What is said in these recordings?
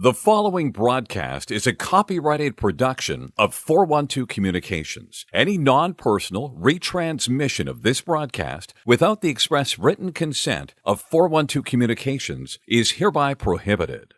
The following broadcast is a copyrighted production of 412 Communications. Any non-personal retransmission of this broadcast without the express written consent of 412 Communications is hereby prohibited.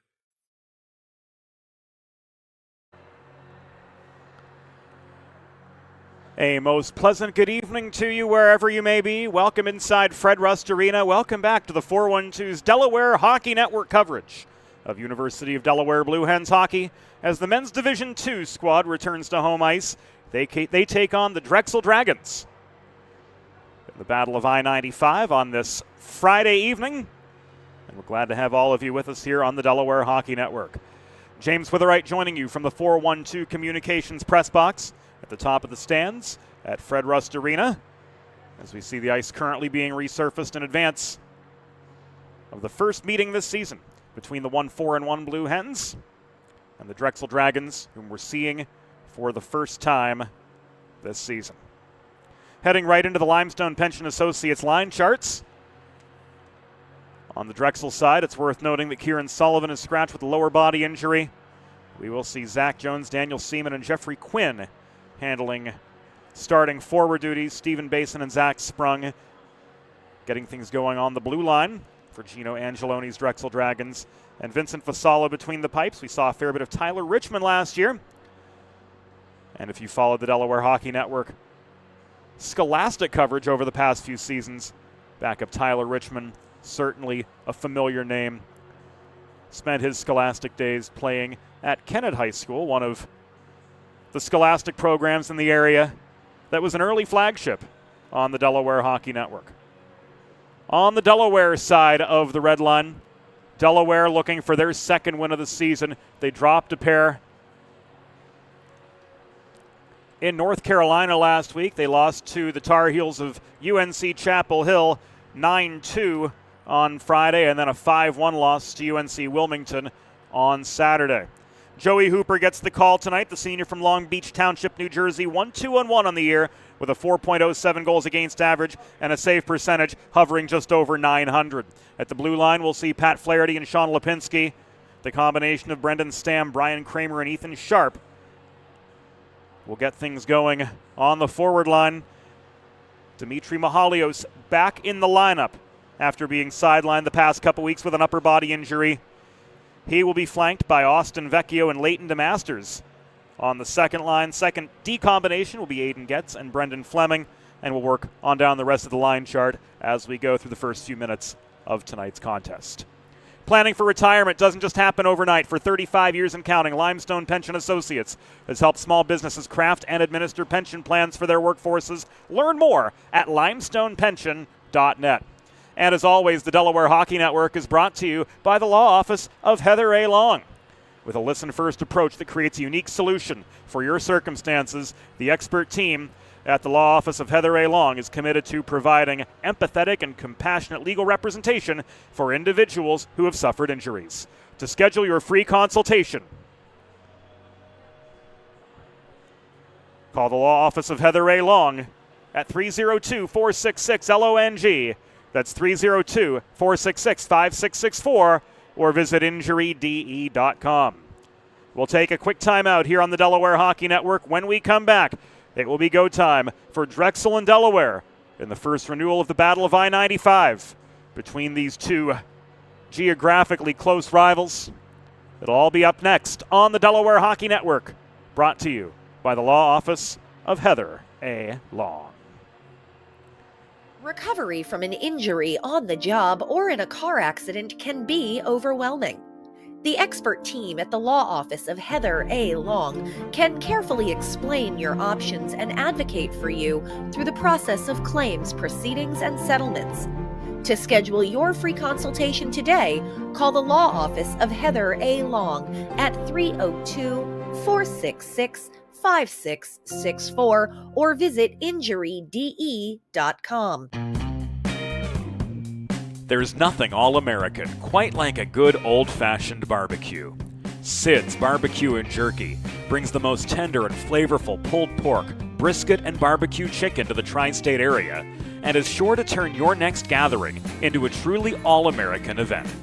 A most pleasant good evening to you wherever you may be. Welcome inside Fred Rust Arena. Welcome back to the 412's Delaware Hockey Network coverage of University of Delaware Blue Hens hockey as the men's Division II squad returns to home ice. They take on the Drexel Dragons in the Battle of I-95 on this Friday evening. And we're glad to have all of you with us here on the Delaware Hockey Network. James Witherite joining you from the 412 Communications press box at the top of the stands at Fred Rust Arena as we see the ice currently being resurfaced in advance of the first meeting this season between the 1-4-1 Blue Hens and the Drexel Dragons, whom we're seeing for the first time this season. Heading right into the Limestone Pension Associates line charts. On the Drexel side, it's worth noting that Kieran Sullivan is scratched with a lower body injury. We will see Zach Jones, Daniel Seaman, and Jeffrey Quinn handling starting forward duties. Stephen Basin and Zach Sprung getting things going on the blue line for Gino Angeloni's Drexel Dragons. And Vincent Fasala between the pipes. We saw a fair bit of Tyler Richmond last year. And if you followed the Delaware Hockey Network Scholastic coverage over the past few seasons, backup Tyler Richmond, certainly a familiar name. Spent his Scholastic days playing at Kennett High School, one of the Scholastic programs in the area that was an early flagship on the Delaware Hockey Network. On the Delaware side of the red line, Delaware looking for their second win of the season. They dropped a pair in North Carolina last week. They lost to the Tar Heels of UNC Chapel Hill 9-2 on Friday, and then a 5-1 loss to UNC Wilmington on Saturday. Joey Hooper gets the call tonight, the senior from Long Beach Township, New Jersey, 1-2-1 on the year with a 4.07 goals against average and a save percentage hovering just over 900. At the blue line, we'll see Pat Flaherty and Sean Lipinski. The combination of Brendan Stam, Brian Kramer, and Ethan Sharp will get things going on the forward line. Dimitri Mahalios back in the lineup after being sidelined the past couple weeks with an upper body injury. He will be flanked by Austin Vecchio and Leighton DeMasters. On the second line, second D combination will be Aiden Getz and Brendan Fleming, and we'll work on down the rest of the line chart as we go through the first few minutes of tonight's contest. Planning for retirement doesn't just happen overnight. For 35 years and counting, Limestone Pension Associates has helped small businesses craft and administer pension plans for their workforces. Learn more at limestonepension.net. And as always, the Delaware Hockey Network is brought to you by the law office of Heather A. Long. With a listen-first approach that creates a unique solution for your circumstances, the expert team at the law office of Heather A. Long is committed to providing empathetic and compassionate legal representation for individuals who have suffered injuries. To schedule your free consultation, call the law office of Heather A. Long at 302-466-LONG. That's 302-466-5664, or visit injuryde.com. We'll take a quick timeout here on the Delaware Hockey Network. When we come back, it will be go time for Drexel and Delaware in the first renewal of the Battle of I-95 between these two geographically close rivals. It'll all be up next on the Delaware Hockey Network, brought to you by the law office of Heather A. Long. Recovery from an injury on the job or in a car accident can be overwhelming. The expert team at the law office of Heather A. Long can carefully explain your options and advocate for you through the process of claims, proceedings, and settlements. To schedule your free consultation today, call the law office of Heather A. Long at 302-466-5664 or visit injuryde.com. There's nothing all-American quite like a good old-fashioned barbecue. Sid's Barbecue and Jerky brings the most tender and flavorful pulled pork, brisket, and barbecue chicken to the tri-state area and is sure to turn your next gathering into a truly all-American event.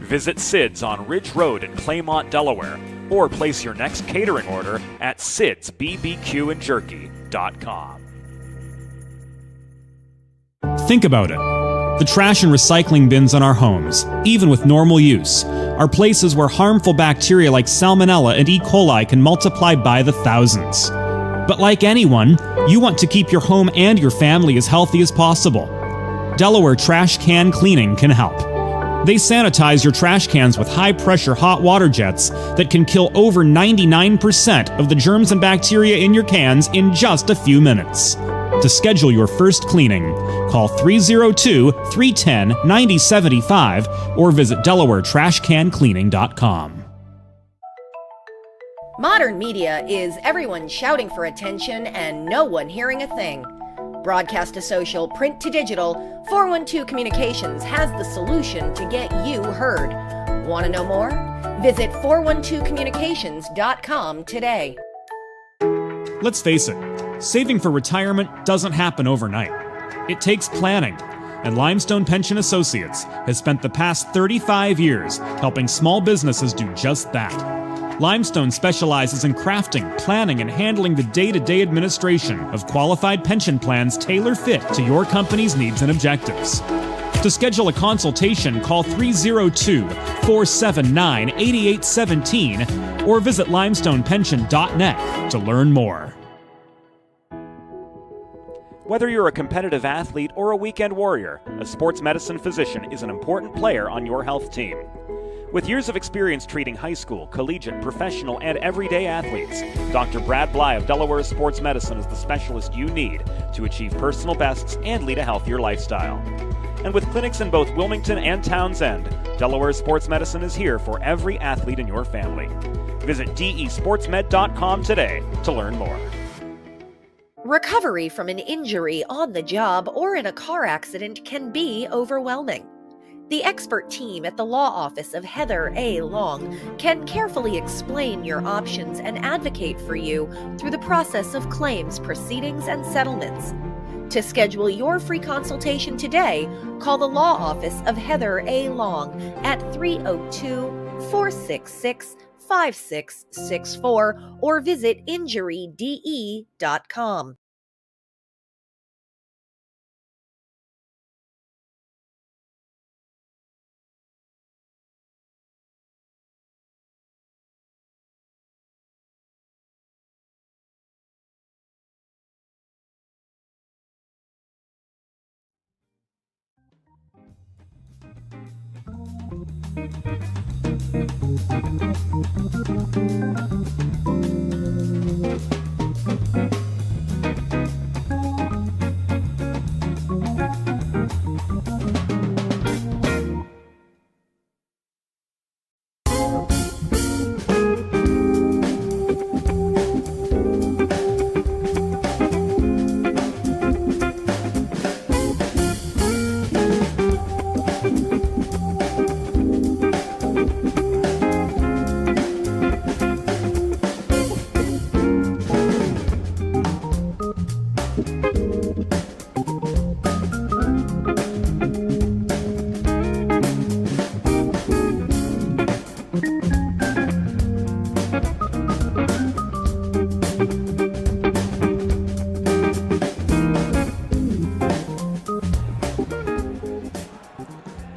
Visit Sid's on Ridge Road in Claymont, Delaware, or place your next catering order at sidsbbqandjerky.com. Think about it. The trash and recycling bins in our homes, even with normal use, are places where harmful bacteria like Salmonella and E. coli can multiply by the thousands. But like anyone, you want to keep your home and your family as healthy as possible. Delaware Trash Can Cleaning can help. They sanitize your trash cans with high-pressure hot water jets that can kill over 99% of the germs and bacteria in your cans in just a few minutes. To schedule your first cleaning, call 302-310-9075 or visit DelawareTrashCanCleaning.com. Modern media is everyone shouting for attention and no one hearing a thing. Broadcast to social, print to digital, 412 Communications has the solution to get you heard. Want to know more? Visit 412communications.com today. Let's face it, saving for retirement doesn't happen overnight. It takes planning, and Limestone Pension Associates has spent the past 35 years helping small businesses do just that. Limestone specializes in crafting, planning, and handling the day-to-day administration of qualified pension plans tailor-fit to your company's needs and objectives. To schedule a consultation, call 302-479-8817 or visit limestonepension.net to learn more. Whether you're a competitive athlete or a weekend warrior, a sports medicine physician is an important player on your health team. With years of experience treating high school, collegiate, professional, and everyday athletes, Dr. Brad Bly of Delaware Sports Medicine is the specialist you need to achieve personal bests and lead a healthier lifestyle. And with clinics in both Wilmington and Townsend, Delaware Sports Medicine is here for every athlete in your family. Visit desportsmed.com today to learn more. Recovery from an injury on the job or in a car accident can be overwhelming. The expert team at the law office of Heather A. Long can carefully explain your options and advocate for you through the process of claims, proceedings, and settlements. To schedule your free consultation today, call the law office of Heather A. Long at 302-466-5664 or visit injuryde.com.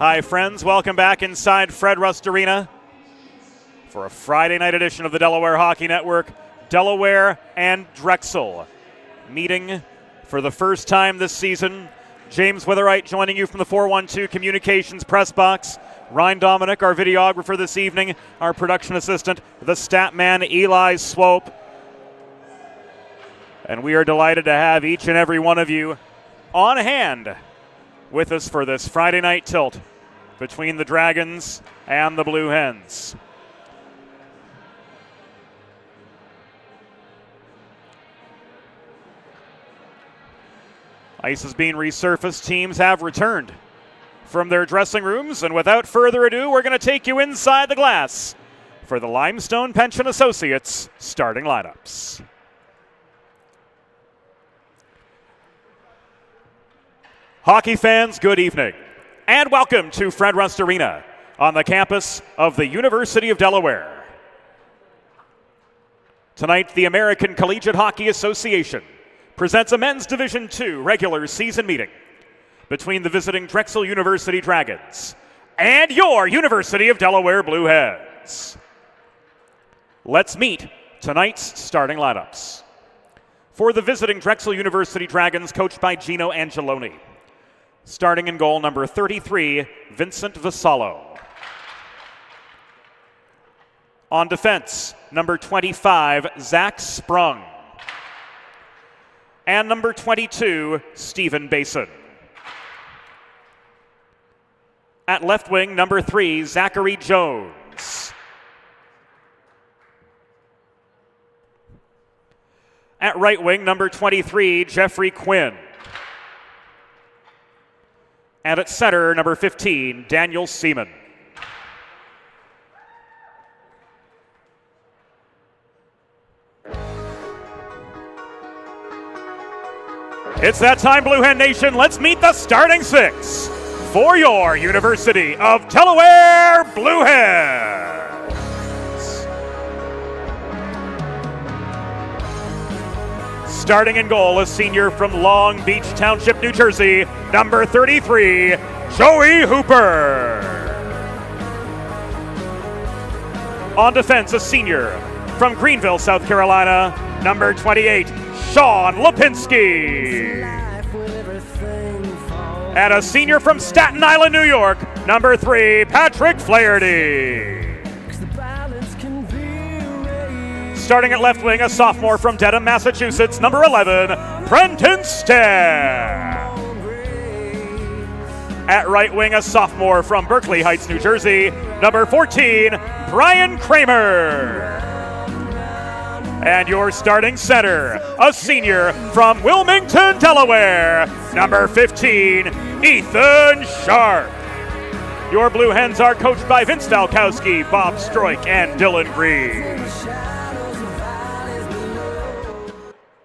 Hi, friends. Welcome back inside Fred Rust Arena for a Friday night edition of the Delaware Hockey Network. Delaware and Drexel meeting for the first time this season. James Witherite joining you from the 412 Communications press box. Ryan Dominic, our videographer this evening, our production assistant, the stat man, Eli Swope. And we are delighted to have each and every one of you on hand with us for this Friday night tilt between the Dragons and the Blue Hens. Ice is being resurfaced. Teams have returned from their dressing rooms, and without further ado, we're going to take you inside the glass for the Limestone Pension Associates starting lineups. Hockey fans, good evening, and welcome to Fred Rust Arena. on the campus of the University of Delaware. Tonight, the American Collegiate Hockey Association presents a men's Division II regular season meeting between the visiting Drexel University Dragons and your University of Delaware Blue Hens. Let's meet tonight's starting lineups. For the visiting Drexel University Dragons, coached by Gino Angeloni. Starting in goal, number 33, Vincent Vassallo. On defense, number 25, Zach Sprung. And number 22, Stephen Basin. At left wing, number 3, Zachary Jones. At right wing, number 23, Jeffrey Quinn. And at center, number 15, Daniel Seaman. It's that time, Blue Hen Nation. Let's meet the starting six for your University of Delaware Blue Hens. Starting in goal, a senior from Long Beach Township, New Jersey, number 33, Joey Hooper. On defense, a senior from Greenville, South Carolina, number 28, Sean Lipinski. And a senior from Staten Island, New York, number 3, Patrick Flaherty. Starting at left wing, a sophomore from Dedham, Massachusetts, number 11, Brenton Stamm. At right wing, a sophomore from Berkeley Heights, New Jersey, number 14, Brian Kramer. And your starting center, a senior from Wilmington, Delaware, number 15, Ethan Sharp. Your Blue Hens are coached by Vince Valkowski, Bob Stroik, and Dylan Green.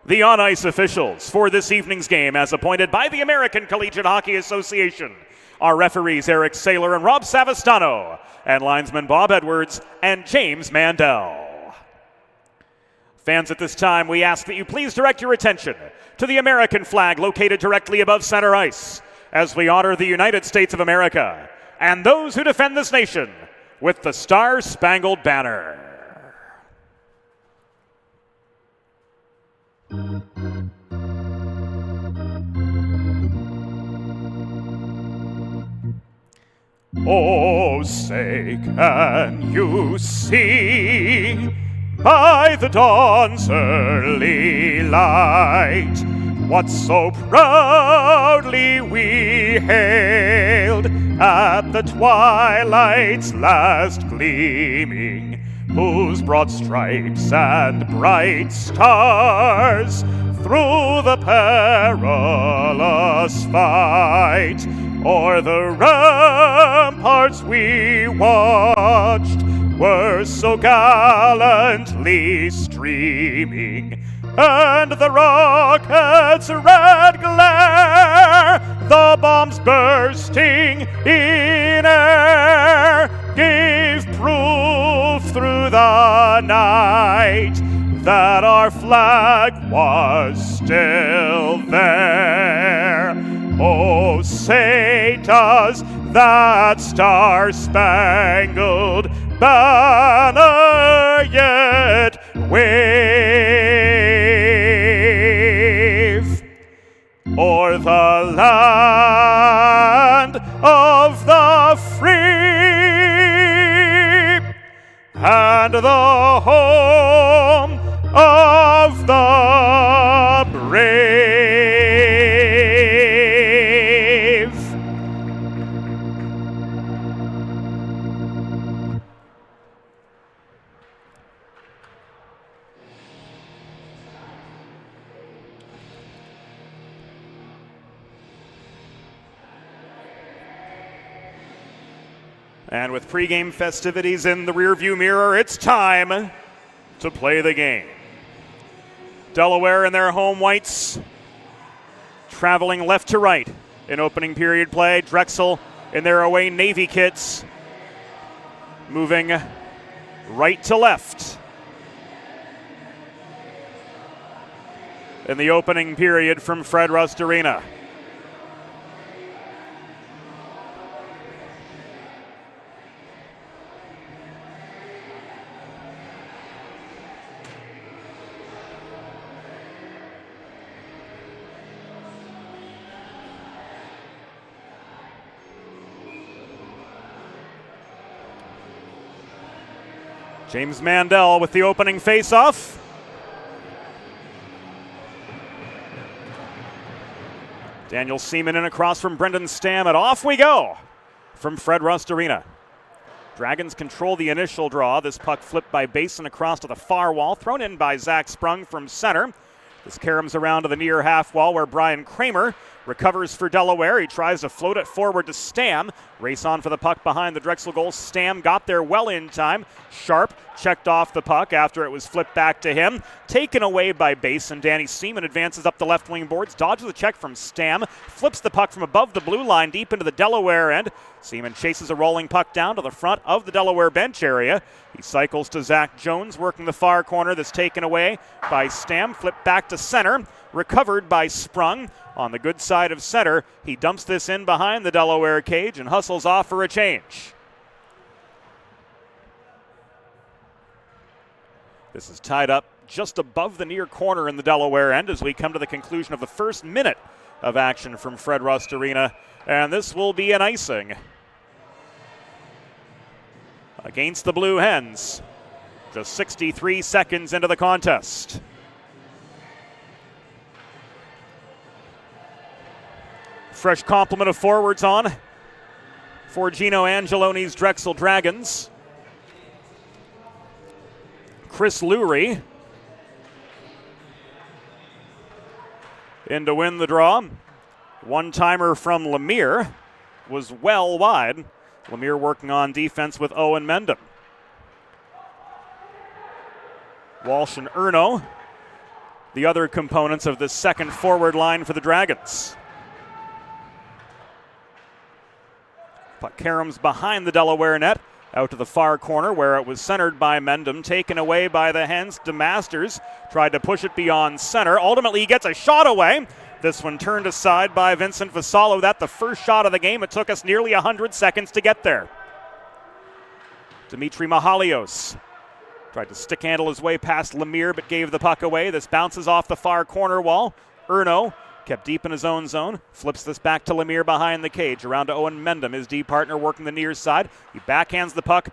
The on-ice officials for this evening's game, as appointed by the American Collegiate Hockey Association, are referees Eric Saylor and Rob Savastano, and linesmen Bob Edwards and James Mandel. Fans, at this time, we ask that you please direct your attention to the American flag located directly above center ice as we honor the United States of America and those who defend this nation with the Star-Spangled Banner. Oh, say, can you see by the dawn's early light what so proudly we hailed at the twilight's last gleaming, whose broad stripes and bright stars through the perilous fight o'er the ramparts we watched were so gallantly streaming, and the rocket's red glare, the bombs bursting in air, gave proof through the night that our flag was still there. Oh, say does that star-spangled banner yet wave o'er the land of the free and the home of the brave. And with pregame festivities in the rearview mirror, it's time to play the game. Delaware in their home whites, traveling left to right in opening period play. Drexel in their away Navy kits, moving right to left. In the opening period from Fred Rust Arena. James Mandel with the opening faceoff. Daniel Seaman in across from Brendan Stammet. Off we go from Fred Rust Arena. Dragons control the initial draw. This puck flipped by Basin across to the far wall, thrown in by Zach Sprung from center. This caroms around to the near half wall where Brian Kramer recovers for Delaware. He tries to float it forward to Stam. Race on for the puck behind the Drexel goal. Stam got there well in time. Sharp checked off the puck after it was flipped back to him. Taken away by Basin. Danny Seaman advances up the left wing boards, dodges a check from Stam, flips the puck from above the blue line deep into the Delaware end. Seaman chases a rolling puck down to the front of the Delaware bench area. He cycles to Zach Jones, working the far corner. That's taken away by Stam. Flipped back to center. Recovered by Sprung on the good side of center. He dumps this in behind the Delaware cage and hustles off for a change. This is tied up just above the near corner in the Delaware end as we come to the conclusion of the first minute of action from Fred Rust Arena. And this will be an icing against the Blue Hens. Just 63 seconds into the contest. Fresh complement of forwards on for Gino Angeloni's Drexel Dragons. Chris Lurie in to win the draw. One-timer from Lemire was well wide. Lemire working on defense with Owen Mendham. Walsh and Erno, the other components of this second forward line for the Dragons. Puck caroms behind the Delaware net, out to the far corner where it was centered by Mendham, taken away by the Hens. DeMasters tried to push it beyond center. Ultimately, he gets a shot away. This one turned aside by Vincent Vassallo. That the first shot of the game. It took us nearly 100 seconds to get there. Dimitri Mahalios tried to stick handle his way past Lemire, but gave the puck away. This bounces off the far corner wall. Erno kept deep in his own zone, flips this back to Lemire behind the cage, around to Owen Mendham, his D partner working the near side. He backhands the puck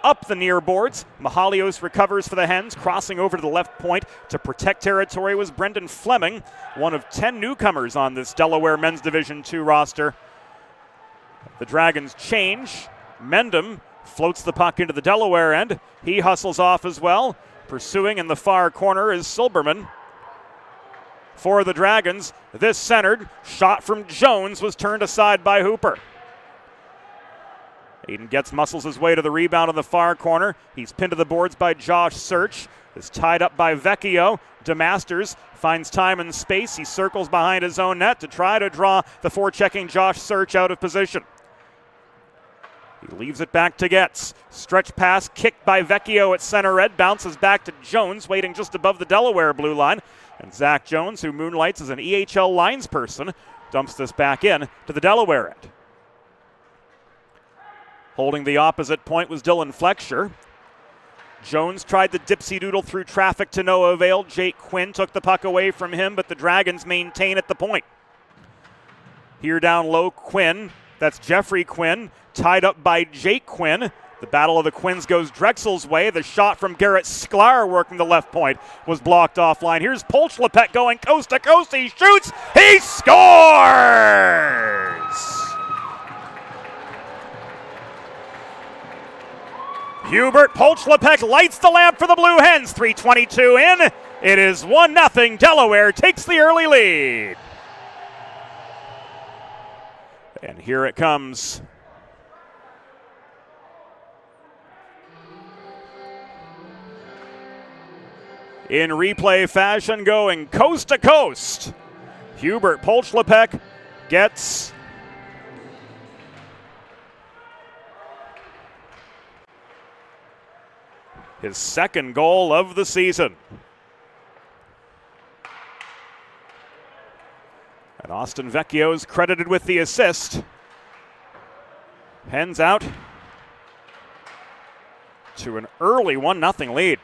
up the near boards. Mahalios recovers for the Hens, crossing over to the left point to protect territory was Brendan Fleming, one of 10 newcomers on this Delaware Men's Division II roster. The Dragons change. Mendham floats the puck into the Delaware end. He hustles off as well. Pursuing in the far corner is Silberman. For the Dragons, this centered shot from Jones was turned aside by Hooper. Aiden Getz muscles his way to the rebound on the far corner. He's pinned to the boards by Josh Search. Is tied up by Vecchio. DeMasters finds time and space. He circles behind his own net to try to draw the forechecking Josh Search out of position. He leaves it back to Getz. Stretch pass kicked by Vecchio at center red. Bounces back to Jones, waiting just above the Delaware blue line. And Zach Jones, who moonlights as an EHL linesperson, dumps this back in to the Delaware end. Holding the opposite point was Dylan Flexher. Jones tried to dipsy-doodle through traffic to no avail. Jake Quinn took the puck away from him, but the Dragons maintain at the point. Here down low, Quinn. That's Jeffrey Quinn, tied up by Jake Quinn. The battle of the Quinns goes Drexel's way. The shot from Garrett Sklar working the left point was blocked offline. Here's Polch-Lepet going coast to coast. He shoots. He scores! Hubert Polch-Lepet lights the lamp for the Blue Hens. 3:22 in. It is 1-0. Delaware takes the early lead. And here it comes. In replay fashion, going coast to coast. Hubert Polch-Lepet gets his second goal of the season. And Austin Vecchio is credited with the assist. Hens out to an early 1-0 lead.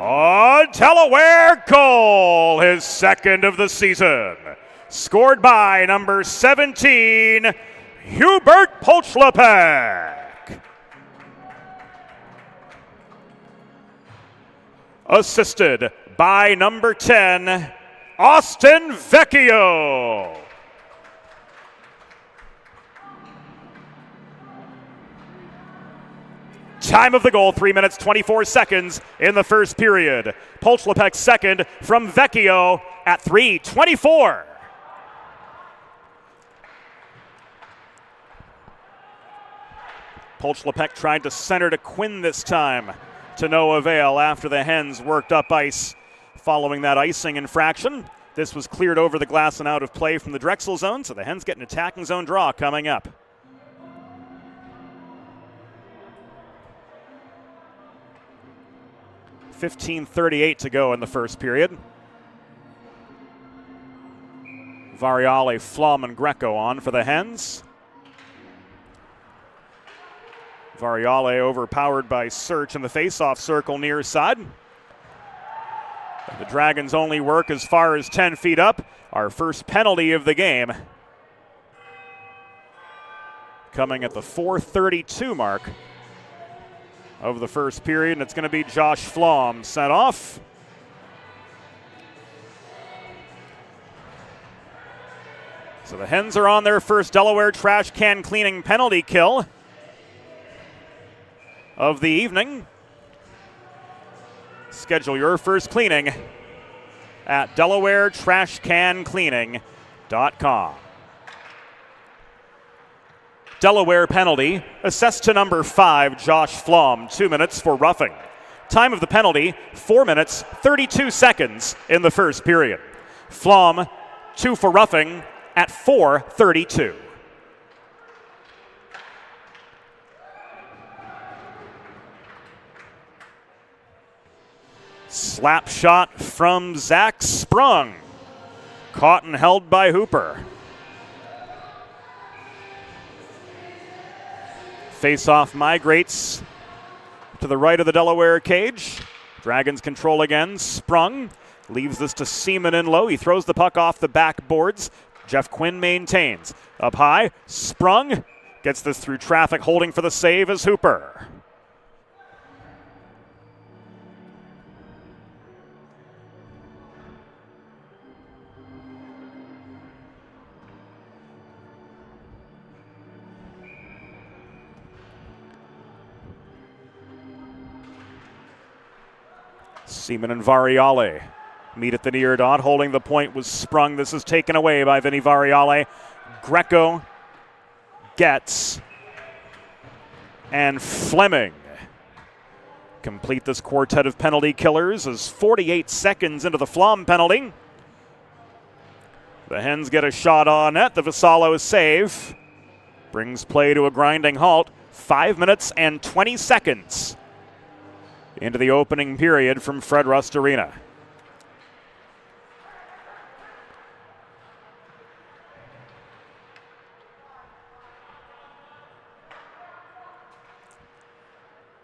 Oh, Delaware goal, his second of the season. Scored by number 17, Hubert Polchlepek. Assisted by number 10, Austin Vecchio. Time of the goal, 3 minutes, 24 seconds in the first period. Polchlepek second from Vecchio at 3:24. Polchlepek tried to center to Quinn this time, to no avail after the Hens worked up ice following that icing infraction. This was cleared over the glass and out of play from the Drexel zone, so the Hens get an attacking zone draw coming up. .38 to go in the first period. Variale, Flom, and Greco on for the Hens. Variale overpowered by Search in the face-off circle near side. The Dragons only work as far as 10 feet up. Our first penalty of the game coming at the 4:32 mark of the first period, and it's going to be Josh Flom sent off. So the Hens are on their first Delaware trash can cleaning penalty kill of the evening. Schedule your first cleaning at DelawareTrashCanCleaning.com. Delaware penalty, assessed to number 5, Josh Flom, 2 minutes for roughing. Time of the penalty, 4 minutes, 32 seconds in the first period. Flom, 2 for roughing at 4:32. Slap shot from Zach Sprung. Caught and held by Hooper. Face-off migrates to the right of the Delaware cage. Dragons control again. Sprung leaves this to Seaman in low. He throws the puck off the backboards. Jeff Quinn maintains. Up high, Sprung gets this through traffic. Holding for the save is Hooper. Seaman and Variale meet at the near dot. Holding the point was Sprung. This is taken away by Vinny Variale. Greco gets, and Fleming complete this quartet of penalty killers as 48 seconds into the Flom penalty. The Hens get a shot on net. The Vassallo save brings play to a grinding halt. 5 minutes and 20 seconds into the opening period from Fred Rust Arena.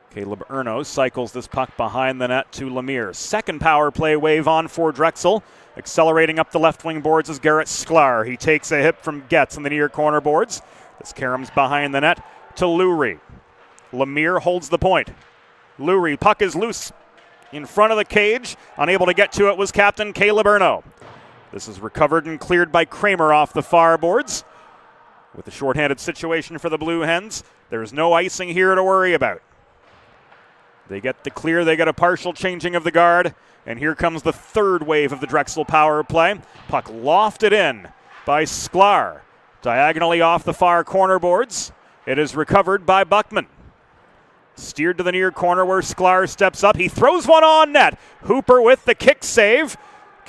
Caleb Erno cycles this puck behind the net to Lemire. Second power play wave on for Drexel. Accelerating up the left wing boards is Garrett Sklar. He takes a hit from Getz in the near corner boards. This caroms behind the net to Lurie. Lemire holds the point. Lurie, puck is loose in front of the cage. Unable to get to it was captain Caleb Erno. This is recovered and cleared by Kramer off the far boards. With the shorthanded situation for the Blue Hens, there's no icing here to worry about. They get the clear, they get a partial changing of the guard, and here comes the third wave of the Drexel power play. Puck lofted in by Sklar. Diagonally off the far corner boards. It is recovered by Buckman. Steered to the near corner where Sklar steps up. He throws one on net. Hooper with the kick save.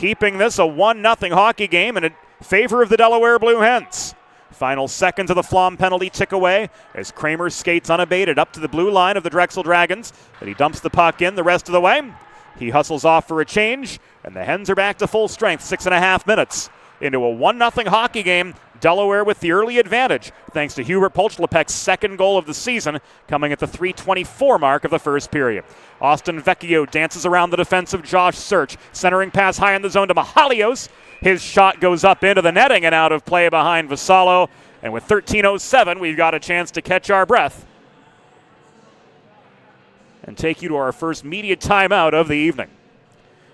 keeping this a 1-0 hockey game in favor of the Delaware Blue Hens. Final seconds of the Flom penalty tick away as Kramer skates unabated up to the blue line of the Drexel Dragons. But he dumps the puck in the rest of the way. He hustles off for a change, and the Hens are back to full strength 6.5 minutes into a 1-0 hockey game. Delaware with the early advantage thanks to Hubert Polchlepek's second goal of the season coming at the 3:24 mark of the first period. Austin Vecchio dances around the defense of Josh Search. Centering pass high in the zone to Mahalios. His shot goes up into the netting and out of play behind Vassallo. And with 13:07, we've got a chance to catch our breath and take you to our first media timeout of the evening.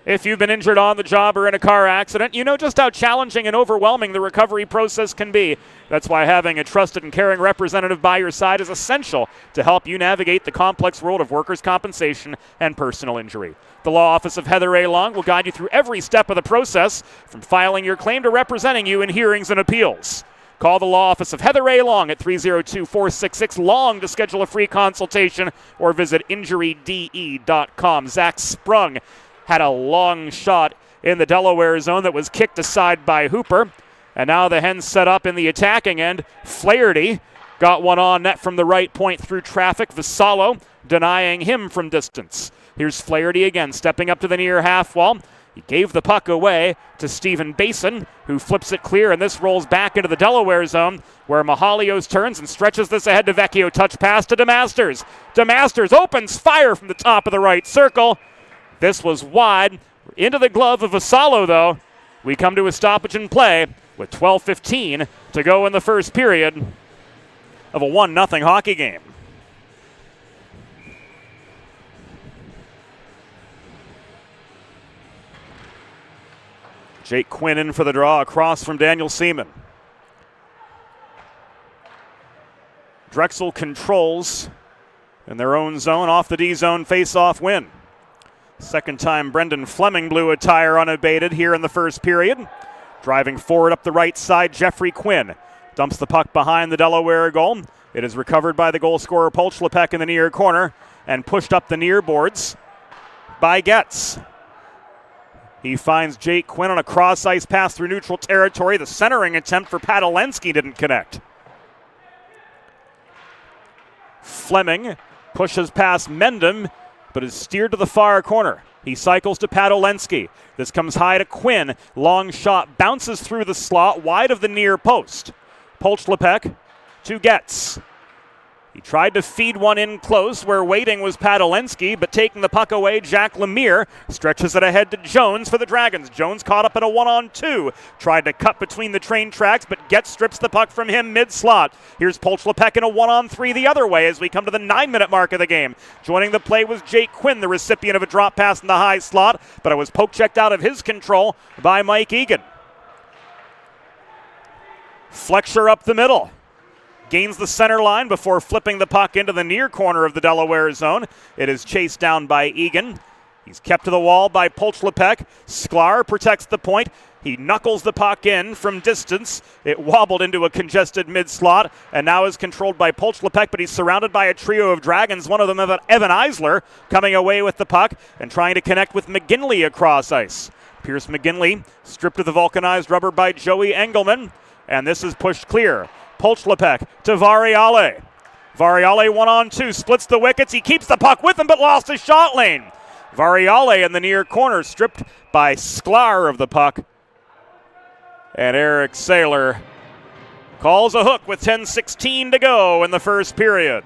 If you've been injured on the job or in a car accident, you know just how challenging and overwhelming the recovery process can be. That's why having a trusted and caring representative by your side is essential to help you navigate the complex world of workers' compensation and personal injury. The Law Office of Heather A. Long will guide you through every step of the process, from filing your claim to representing you in hearings and appeals. Call the Law Office of Heather A. Long at 302-466-LONG to schedule a free consultation or visit injuryde.com. Zach Sprung had a long shot in the Delaware zone that was kicked aside by Hooper. And now the Hens set up in the attacking end. Flaherty got one on net from the right point through traffic. Vassallo denying him from distance. Here's Flaherty again, stepping up to the near half wall. He gave the puck away to Stephen Basin, who flips it clear, and this rolls back into the Delaware zone, where Mahalios turns and stretches this ahead to Vecchio. Touch pass to DeMasters. DeMasters opens fire from the top of the right circle. This was wide. Into the glove of Vassallo, though. We come to a stoppage in play with 12:15 to go in the first period of a 1-0 hockey game. Jake Quinn in for the draw across from Daniel Seaman. Drexel controls in their own zone, off the D-zone face-off win. Second time Brendan Fleming blew a tire unabated here in the first period. Driving forward up the right side, Jeffrey Quinn dumps the puck behind the Delaware goal. It is recovered by the goal scorer Polchlepek in the near corner and pushed up the near boards by Getz. He finds Jake Quinn on a cross-ice pass through neutral territory. The centering attempt for Padalensky didn't connect. Fleming pushes past Mendham, but is steered to the far corner. He cycles to Padalensky. This comes high to Quinn. Long shot bounces through the slot, wide of the near post. Polchlepek to Getz. He tried to feed one in close where waiting was Padalensky, but taking the puck away, Jack Lemire stretches it ahead to Jones for the Dragons. Jones caught up in a 1-on-2. Tried to cut between the train tracks, but Getz strips the puck from him mid-slot. Here's Polchlepek in a 1-on-3 the other way as we come to the 9-minute mark of the game. Joining the play was Jake Quinn, the recipient of a drop pass in the high slot, but it was poke-checked out of his control by Mike Egan. Fletcher up the middle. Gains the center line before flipping the puck into the near corner of the Delaware zone. It is chased down by Egan. He's kept to the wall by Polchlepek. Sklar protects the point. He knuckles the puck in from distance. It wobbled into a congested mid-slot and now is controlled by Polchlepek, but he's surrounded by a trio of Dragons, one of them Evan Eisler, coming away with the puck and trying to connect with McGinley across ice. Pierce McGinley stripped of the vulcanized rubber by Joey Engelman, and this is pushed clear. Polchlepek to Variale. Variale 1-on-2, splits the wickets. He keeps the puck with him, but lost his shot lane. Variale in the near corner, stripped by Sklar of the puck. And Eric Saylor calls a hook with 10:16 to go in the first period.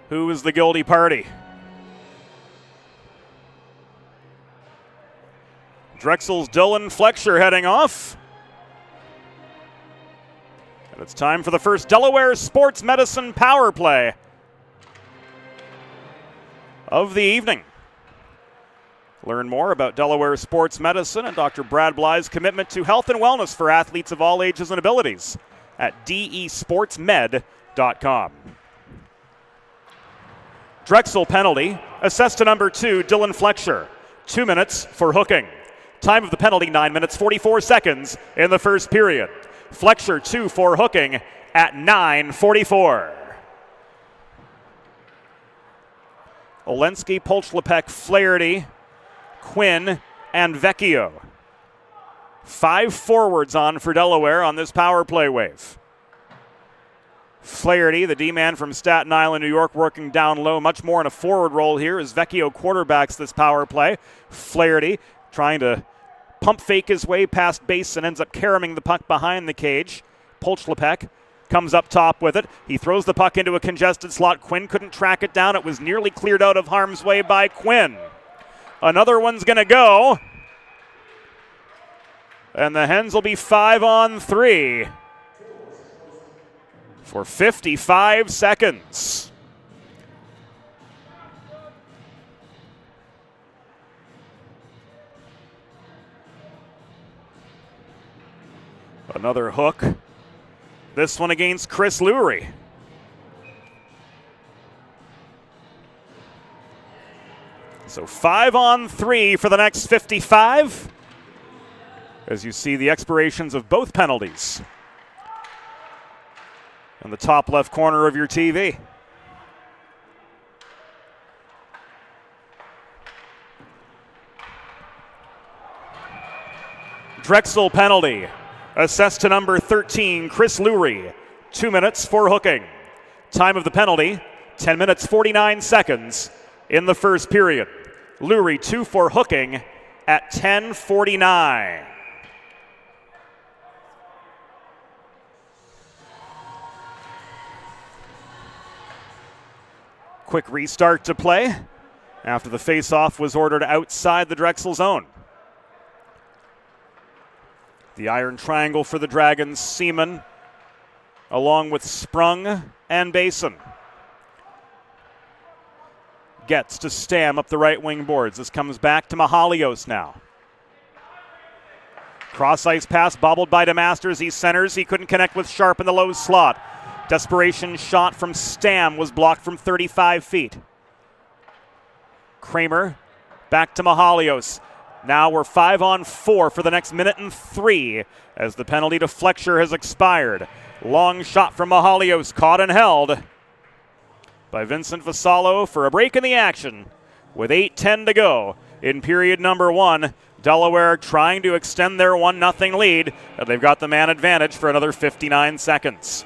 Who is the guilty party? Drexel's Dylan Fletcher heading off. And it's time for the first Delaware Sports Medicine power play of the evening. Learn more about Delaware Sports Medicine and Dr. Brad Bly's commitment to health and wellness for athletes of all ages and abilities at desportsmed.com. Drexel penalty, assessed to number 2, Dylan Fletcher. 2 minutes for hooking. Time of the penalty, 9 minutes, 44 seconds in the first period. Fletcher 2 for hooking at 9:44. Olensky, Polchlepek, Flaherty, Quinn, and Vecchio. 5 forwards on for Delaware on this power play wave. Flaherty, the D-man from Staten Island, New York, working down low, much more in a forward role here as Vecchio quarterbacks this power play. Flaherty trying to pump fake his way past base and ends up caroming the puck behind the cage. Polchlepek comes up top with it. He throws the puck into a congested slot. Quinn couldn't track it down. It was nearly cleared out of harm's way by Quinn. Another one's going to go. And the Hens will be 5-on-3 for 55 seconds. Another hook. This one against Chris Lurie. So 5-on-3 for the next 55. As you see the expirations of both penalties in the top left corner of your TV. Drexel penalty. Assessed to number 13, Chris Lurie. 2 minutes for hooking. Time of the penalty, 10 minutes 49 seconds in the first period. Lurie 2 for hooking at 10:49. Quick restart to play after the face-off was ordered outside the Drexel zone. The iron triangle for the Dragons, Seaman, along with Sprung and Basin. Gets to Stam up the right wing boards. This comes back to Mahalios now. Cross-ice pass bobbled by DeMasters. He centers. He couldn't connect with Sharp in the low slot. Desperation shot from Stam was blocked from 35 feet. Kramer back to Mahalios. Now we're 5-on-4 for the next minute and 3 as the penalty to Fletcher has expired. Long shot from Mahalios, caught and held by Vincent Vassallo for a break in the action with 8:10 to go in period number 1. Delaware trying to extend their 1-0 lead, and they've got the man advantage for another 59 seconds.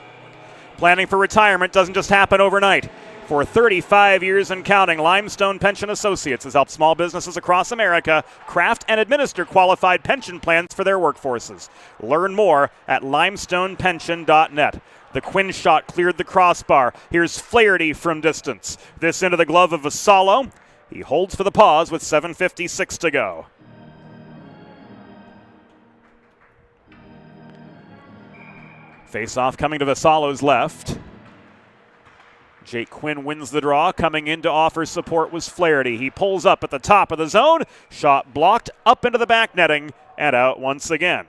Planning for retirement doesn't just happen overnight. For 35 years and counting, Limestone Pension Associates has helped small businesses across America craft and administer qualified pension plans for their workforces. Learn more at limestonepension.net. The Quinn shot cleared the crossbar. Here's Flaherty from distance. This into the glove of Vassallo. He holds for the pause with 7:56 to go. Face-off coming to Vassallo's left. Jake Quinn wins the draw. Coming in to offer support was Flaherty. He pulls up at the top of the zone. Shot blocked up into the back netting and out once again.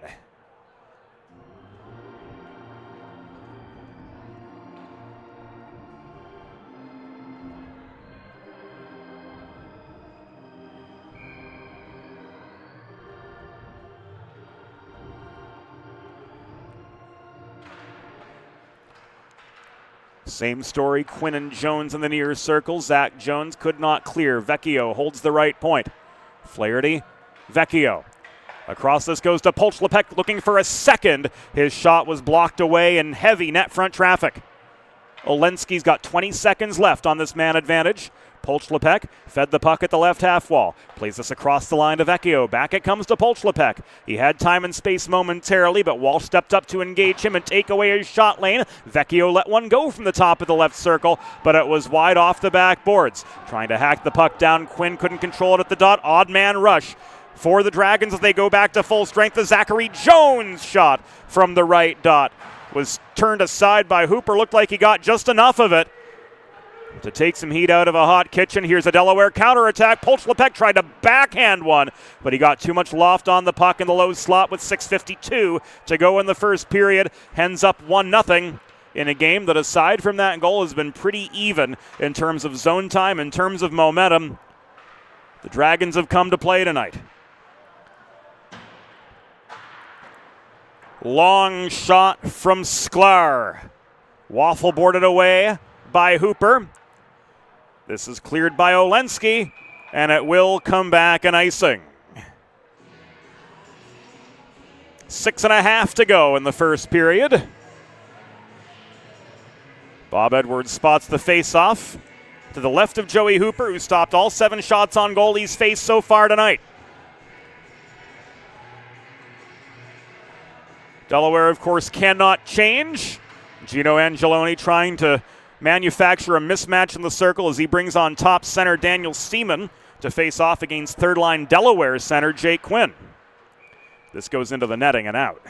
Same story, Quinn and Jones in the near circle. Zach Jones could not clear. Vecchio holds the right point. Flaherty, Vecchio. Across this goes to Polchlepek looking for a second. His shot was blocked away in heavy net front traffic. Olensky's got 20 seconds left on this man advantage. Polchlepek fed the puck at the left half wall. Plays this across the line to Vecchio. Back it comes to Polchlepek. He had time and space momentarily, but Walsh stepped up to engage him and take away his shot lane. Vecchio let one go from the top of the left circle, but it was wide off the backboards. Trying to hack the puck down. Quinn couldn't control it at the dot. Odd man rush for the Dragons as they go back to full strength. The Zachary Jones shot from the right dot was turned aside by Hooper. Looked like he got just enough of it to take some heat out of a hot kitchen. Here's a Delaware counterattack. Polchlepek tried to backhand one, but he got too much loft on the puck in the low slot with 6:52 to go in the first period. Hens up 1-0 in a game that, aside from that goal, has been pretty even in terms of zone time, in terms of momentum. The Dragons have come to play tonight. Long shot from Sklar. Waffle boarded away by Hooper. This is cleared by Olensky, and it will come back an icing. 6.5 to go in the first period. Bob Edwards spots the face-off to the left of Joey Hooper, who stopped all 7 shots on goal he's faced so far tonight. Delaware, of course, cannot change. Gino Angeloni trying to manufacture a mismatch in the circle as he brings on top center Daniel Seaman to face off against third-line Delaware center Jake Quinn. This goes into the netting and out.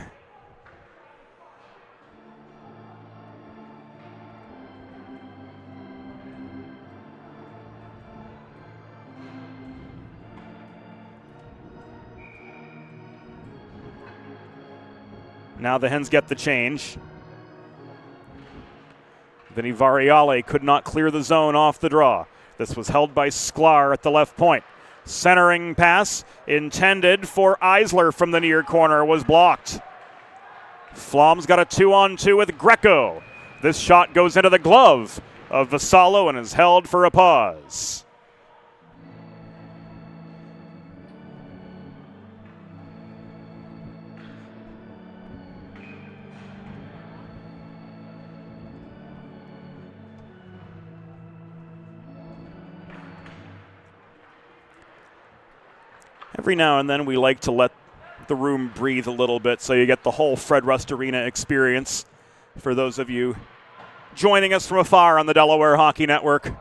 Now the Hens get the change. Vinny Variale could not clear the zone off the draw. This was held by Sklar at the left point. Centering pass intended for Eisler from the near corner was blocked. Flom's got a 2-on-2 with Greco. This shot goes into the glove of Vassallo and is held for a pause. Every now and then we like to let the room breathe a little bit so you get the whole Fred Rust Arena experience for those of you joining us from afar on the Delaware Hockey Network.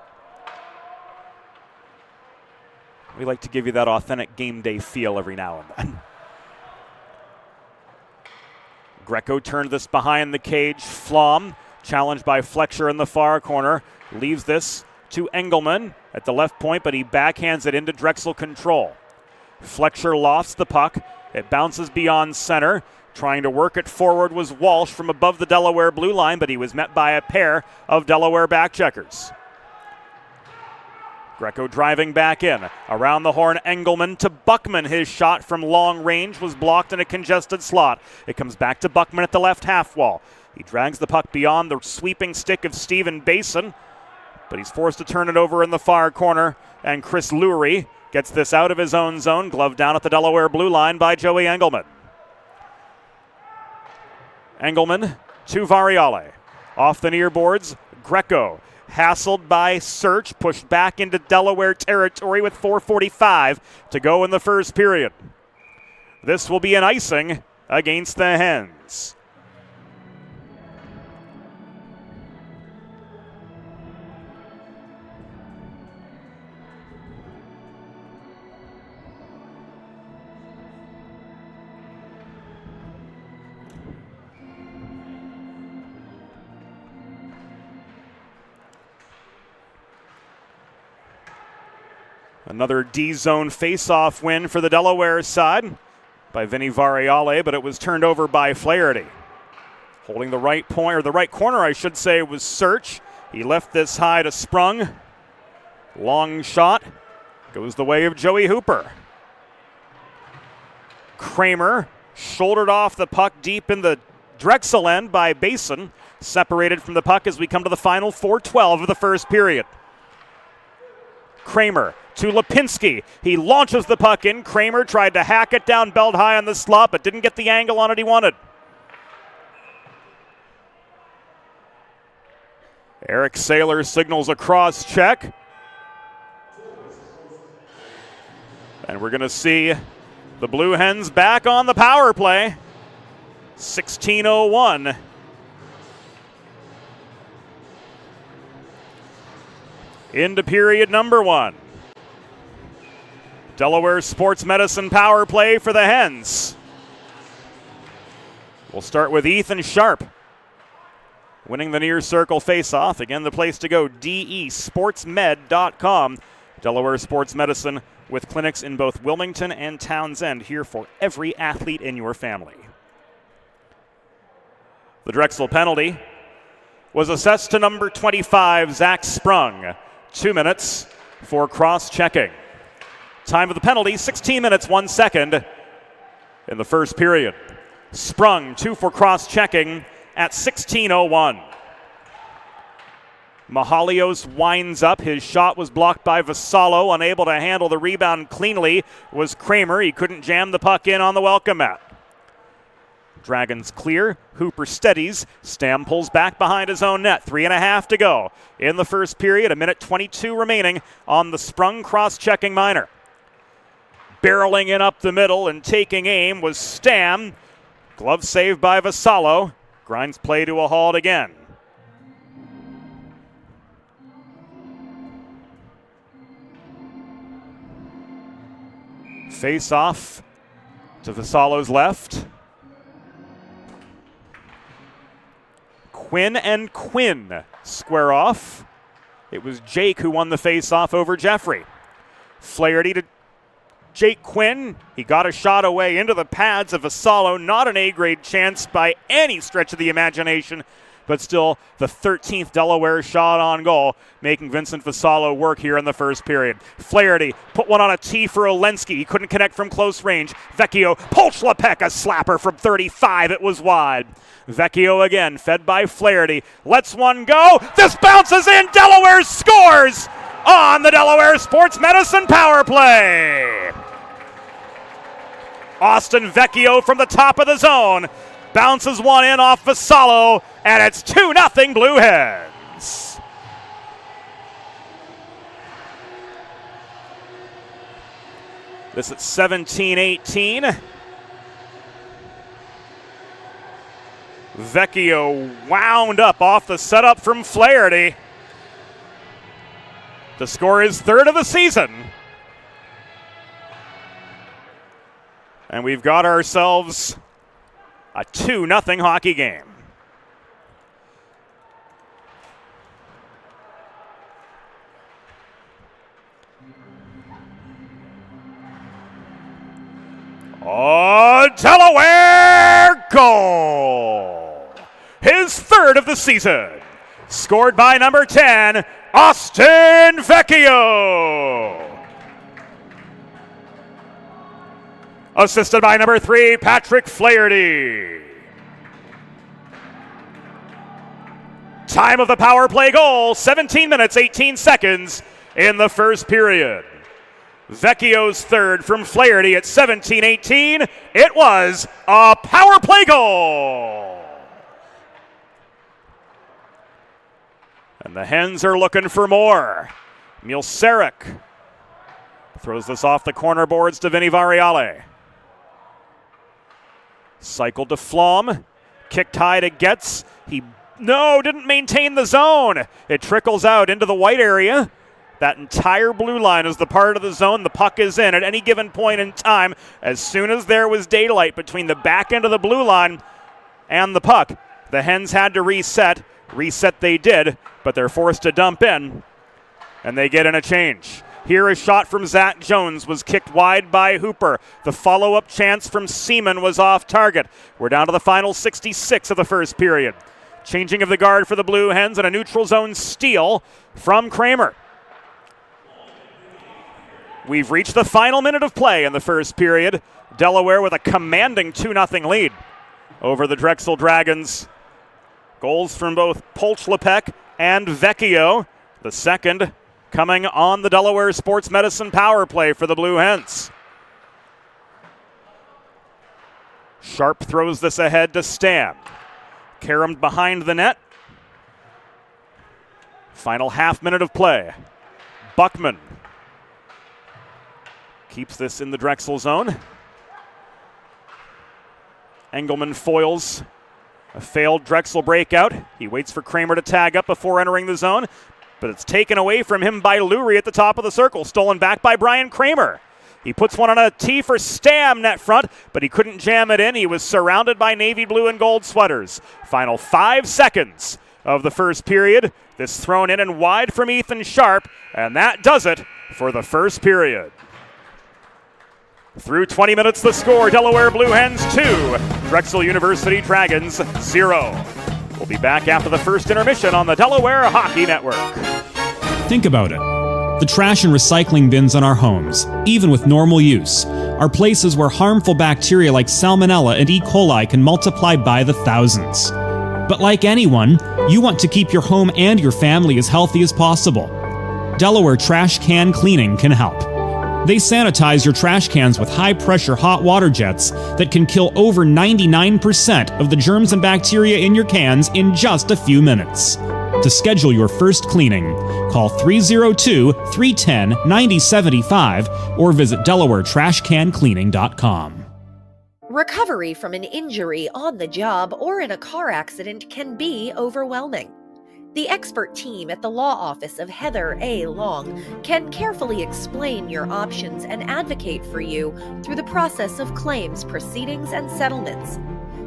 We like to give you that authentic game day feel every now and then. Greco turned this behind the cage. Flom, challenged by Fletcher in the far corner, leaves this to Engelman at the left point, but he backhands it into Drexel control. Fletcher lofts the puck. It bounces beyond center. Trying to work it forward was Walsh from above the Delaware blue line, but he was met by a pair of Delaware backcheckers. Greco driving back in. Around the horn, Engelman to Buckman. His shot from long range was blocked in a congested slot. It comes back to Buckman at the left half wall. He drags the puck beyond the sweeping stick of Stephen Basin, but he's forced to turn it over in the far corner, and Chris Lurie gets this out of his own zone, gloved down at the Delaware blue line by Joey Engelman. Engelman to Variale. Off the near boards, Greco. Hassled by Search, pushed back into Delaware territory with 4:45 to go in the first period. This will be an icing against the Hens. Another D-zone face-off win for the Delaware side by Vinny Variale, but it was turned over by Flaherty. Holding the right point, or the right corner, I should say, was Search. He left this high to Sprung. Long shot goes the way of Joey Hooper. Kramer shouldered off the puck deep in the Drexel end by Basin. Separated from the puck as we come to the final 4:12 of the first period. Kramer to Lipinski. He launches the puck in. Kramer tried to hack it down belt high on the slot, but didn't get the angle on it he wanted. Eric Saylor signals a cross check. And we're going to see the Blue Hens back on the power play. 16:01. Into period number 1. Delaware Sports Medicine power play for the Hens. We'll start with Ethan Sharp, winning the near circle face-off. Again, the place to go, desportsmed.com. Delaware Sports Medicine with clinics in both Wilmington and Townsend, here for every athlete in your family. The Drexel penalty was assessed to number 25, Zach Sprung. 2 minutes for cross-checking. Time of the penalty, 16 minutes, 1 second in the first period. Sprung, 2 for cross-checking at 16:01. Mahalios winds up. His shot was blocked by Vassallo. Unable to handle the rebound cleanly was Kramer. He couldn't jam the puck in on the welcome mat. Dragons clear. Hooper steadies. Stam pulls back behind his own net. 3.5 to go in the first period. 1:22 remaining on the sprung cross-checking minor. Barreling in up the middle and taking aim was Stam. Glove save by Vassallo. Grinds play to a halt again. Face off to Vassallo's left. Quinn and Quinn square off. It was Jake who won the face-off over Jeffrey. Flaherty to Jake Quinn. He got a shot away into the pads of Vassallo. Not an A-grade chance by any stretch of the imagination, but still the 13th Delaware shot on goal, making Vincent Vassallo work here in the first period. Flaherty put one on a tee for Olensky. He couldn't connect from close range. Vecchio, Polchlapek, a slapper from 35. It was wide. Vecchio again, fed by Flaherty. Lets one go. This bounces in. Delaware scores on the Delaware Sports Medicine power play. Austin Vecchio from the top of the zone bounces one in off Vassallo, and it's 2-0 Blue Hens. This at 17-18. Vecchio wound up off the setup from Flaherty to score his third of the season. And we've got ourselves a 2-0 hockey game. Oh, Delaware goal! His third of the season. Scored by number 10, Austin Vecchio. Assisted by number 3, Patrick Flaherty. Time of the power play goal, 17 minutes, 18 seconds in the first period. Vecchio's third from Flaherty at 17-18. It was a power play goal. And the Hens are looking for more. Milsarek throws this off the corner boards to Vinny Variale. Cycled to Flom. Kicked high to Getz. Didn't maintain the zone. It trickles out into the white area. That entire blue line is the part of the zone the puck is in at any given point in time. As soon as there was daylight between the back end of the blue line and the puck, the Hens had to reset. Reset they did, but they're forced to dump in, and they get in a change. Here, a shot from Zach Jones was kicked wide by Hooper. The follow-up chance from Seaman was off target. We're down to the final 66 of the first period. Changing of the guard for the Blue Hens and a neutral zone steal from Kramer. We've reached the final minute of play in the first period. Delaware with a commanding 2-0 lead over the Drexel Dragons. Goals from both Polchlapek and Vecchio. The second coming on the Delaware Sports Medicine power play for the Blue Hens. Sharp throws this ahead to Stam. Caromed behind the net. Final half minute of play. Buckman keeps this in the Drexel zone. Engelman foils a failed Drexel breakout. He waits for Kramer to tag up before entering the zone, but it's taken away from him by Lurie at the top of the circle. Stolen back by Brian Kramer. He puts one on a tee for Stam net front, but he couldn't jam it in. He was surrounded by navy blue and gold sweaters. Final 5 seconds of the first period. This thrown in and wide from Ethan Sharp, and that does it for the first period. Through 20 minutes, the score, Delaware Blue Hens 2, Drexel University Dragons 0. We'll be back after the first intermission on the Delaware Hockey Network. Think about it. The trash and recycling bins in our homes, even with normal use, are places where harmful bacteria like Salmonella and E. coli can multiply by the thousands. But like anyone, you want to keep your home and your family as healthy as possible. Delaware Trash Can Cleaning can help. They sanitize your trash cans with high-pressure hot water jets that can kill over 99% of the germs and bacteria in your cans in just a few minutes. To schedule your first cleaning, call 302-310-9075 or visit DelawareTrashCanCleaning.com. Recovery from an injury on the job or in a car accident can be overwhelming. The expert team at the law office of Heather A. Long can carefully explain your options and advocate for you through the process of claims, proceedings, and settlements.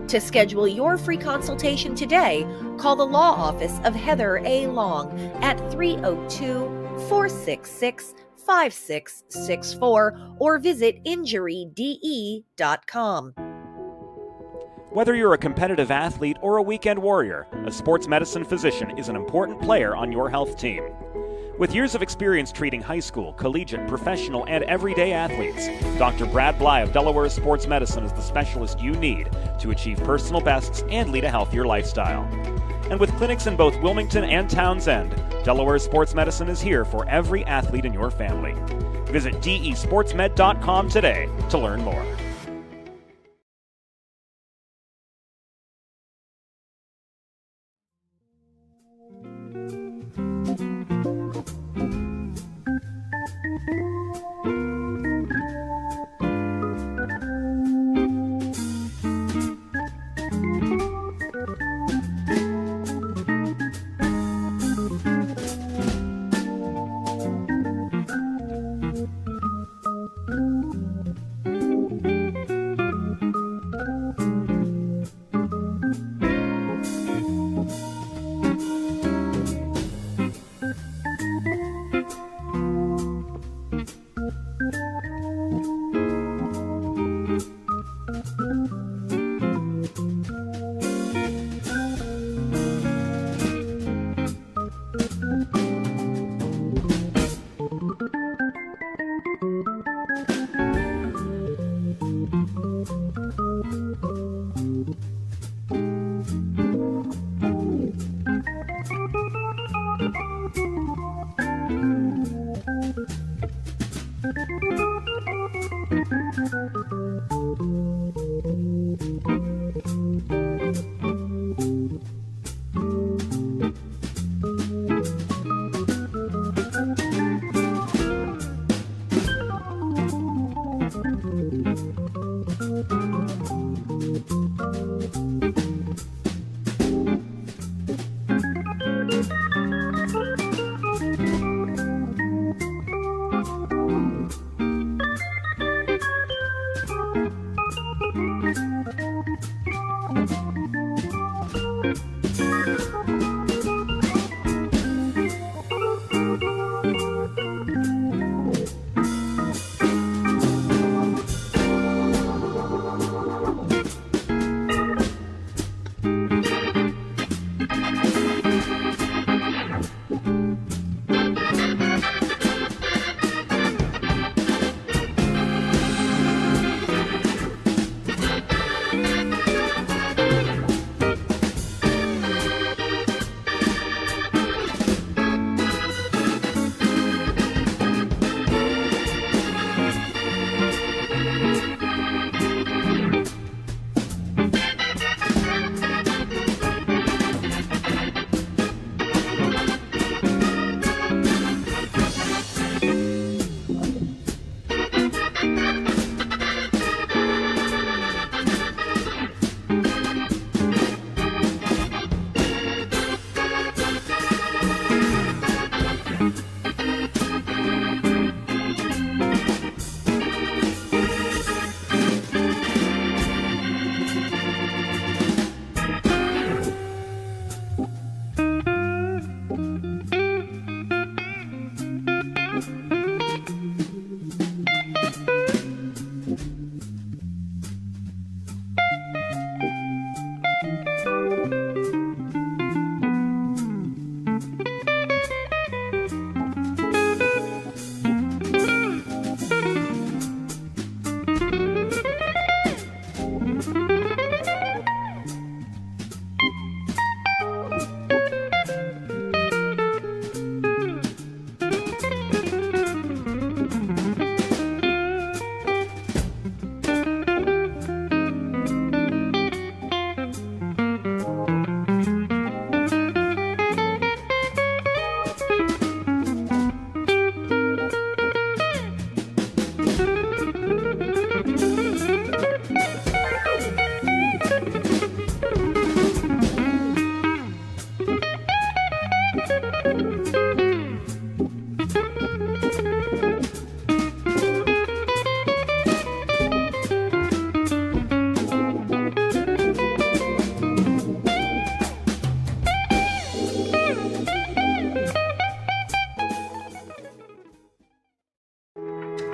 To schedule your free consultation today, call the law office of Heather A. Long at 302-466-5664 or visit injuryde.com. Whether you're a competitive athlete or a weekend warrior, a sports medicine physician is an important player on your health team. With years of experience treating high school, collegiate, professional, and everyday athletes, Dr. Brad Bly of Delaware Sports Medicine is the specialist you need to achieve personal bests and lead a healthier lifestyle. And with clinics in both Wilmington and Townsend, Delaware Sports Medicine is here for every athlete in your family. Visit desportsmed.com today to learn more.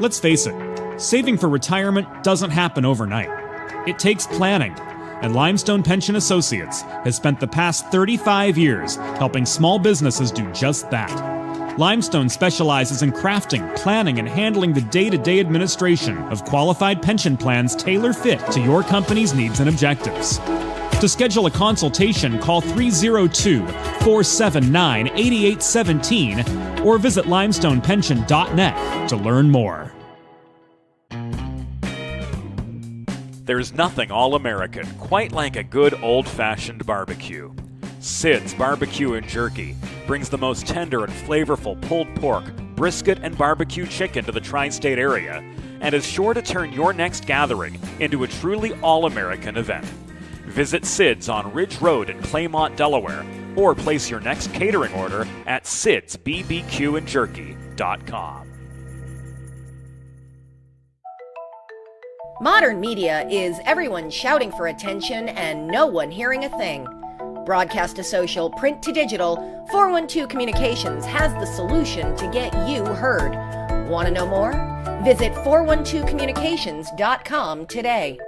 Let's face it, saving for retirement doesn't happen overnight. It takes planning, and Limestone Pension Associates has spent the past 35 years helping small businesses do just that. Limestone specializes in crafting, planning, and handling the day-to-day administration of qualified pension plans tailor-fit to your company's needs and objectives. To schedule a consultation, call 302-479-8817 or visit limestonepension.net to learn more. There's nothing all-American quite like a good old-fashioned barbecue. Sid's Barbecue and Jerky brings the most tender and flavorful pulled pork, brisket, and barbecue chicken to the tri-state area and is sure to turn your next gathering into a truly all-American event. Visit Sid's on Ridge Road in Claymont, Delaware, or place your next catering order at sidsbbqandjerky.com. Modern media is everyone shouting for attention and no one hearing a thing. Broadcast to social, print to digital, 412 Communications has the solution to get you heard. Want to know more? Visit 412communications.com today.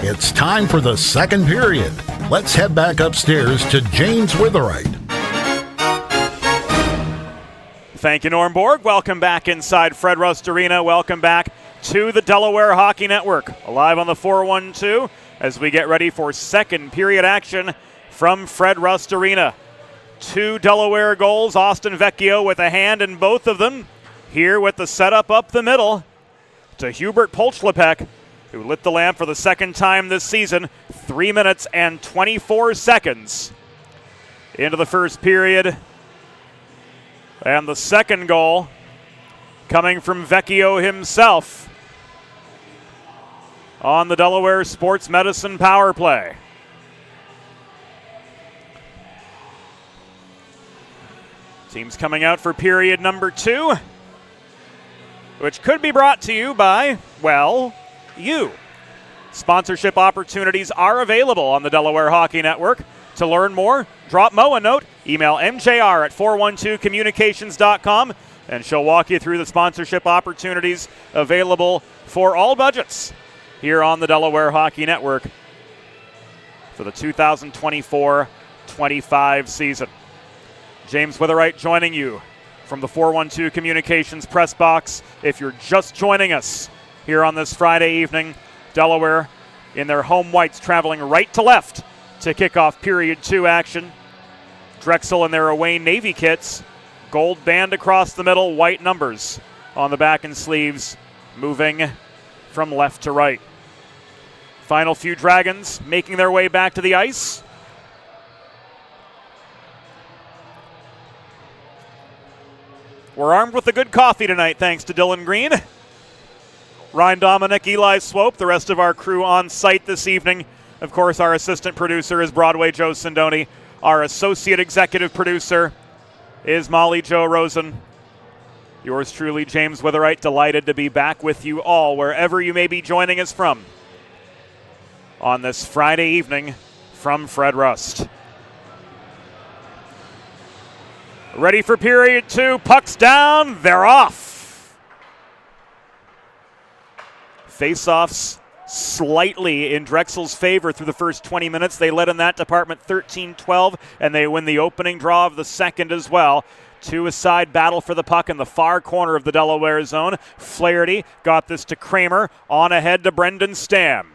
It's time for the second period. Let's head back upstairs to James Witherite. Thank you, Norm Borg. Welcome back inside Fred Rust Arena. Welcome back to the Delaware Hockey Network. Live on the 412 as we get ready for second period action from Fred Rust Arena. 2 Delaware goals. Austin Vecchio with a hand in both of them. Here with the setup up the middle to Hubert Polchlepek, who lit the lamp for the second time this season. 3 minutes and 24 seconds into the first period. And the second goal coming from Vecchio himself on the Delaware Sports Medicine power play. Teams coming out for period number 2, which could be brought to you by, well, you. Sponsorship opportunities are available on the Delaware Hockey Network. To learn more, drop Mo a note, email mjr at 412communications.com, and she'll walk you through the sponsorship opportunities available for all budgets here on the Delaware Hockey Network for the 2024-25 season. James Witherite joining you from the 412 Communications press box. If you're just joining us here on this Friday evening, Delaware in their home whites traveling right to left to kick off period 2 action. Drexel in their away Navy kits, gold band across the middle, white numbers on the back and sleeves, moving from left to right. Final few Dragons making their way back to the ice. We're armed with a good coffee tonight, thanks to Dylan Green. Ryan Dominic, Eli Swope, the rest of our crew on site this evening. Of course, our assistant producer is Broadway Joe Sindoni. Our associate executive producer is Molly Jo Rosen. Yours truly, James Witherite, delighted to be back with you all, wherever you may be joining us from, on this Friday evening from Fred Rust. Ready for period 2, pucks down, they're off. Face-offs slightly in Drexel's favor through the first 20 minutes. They led in that department 13-12, and they win the opening draw of the second as well. 2-a-side battle for the puck in the far corner of the Delaware zone. Flaherty got this to Kramer, on ahead to Brendan Stam.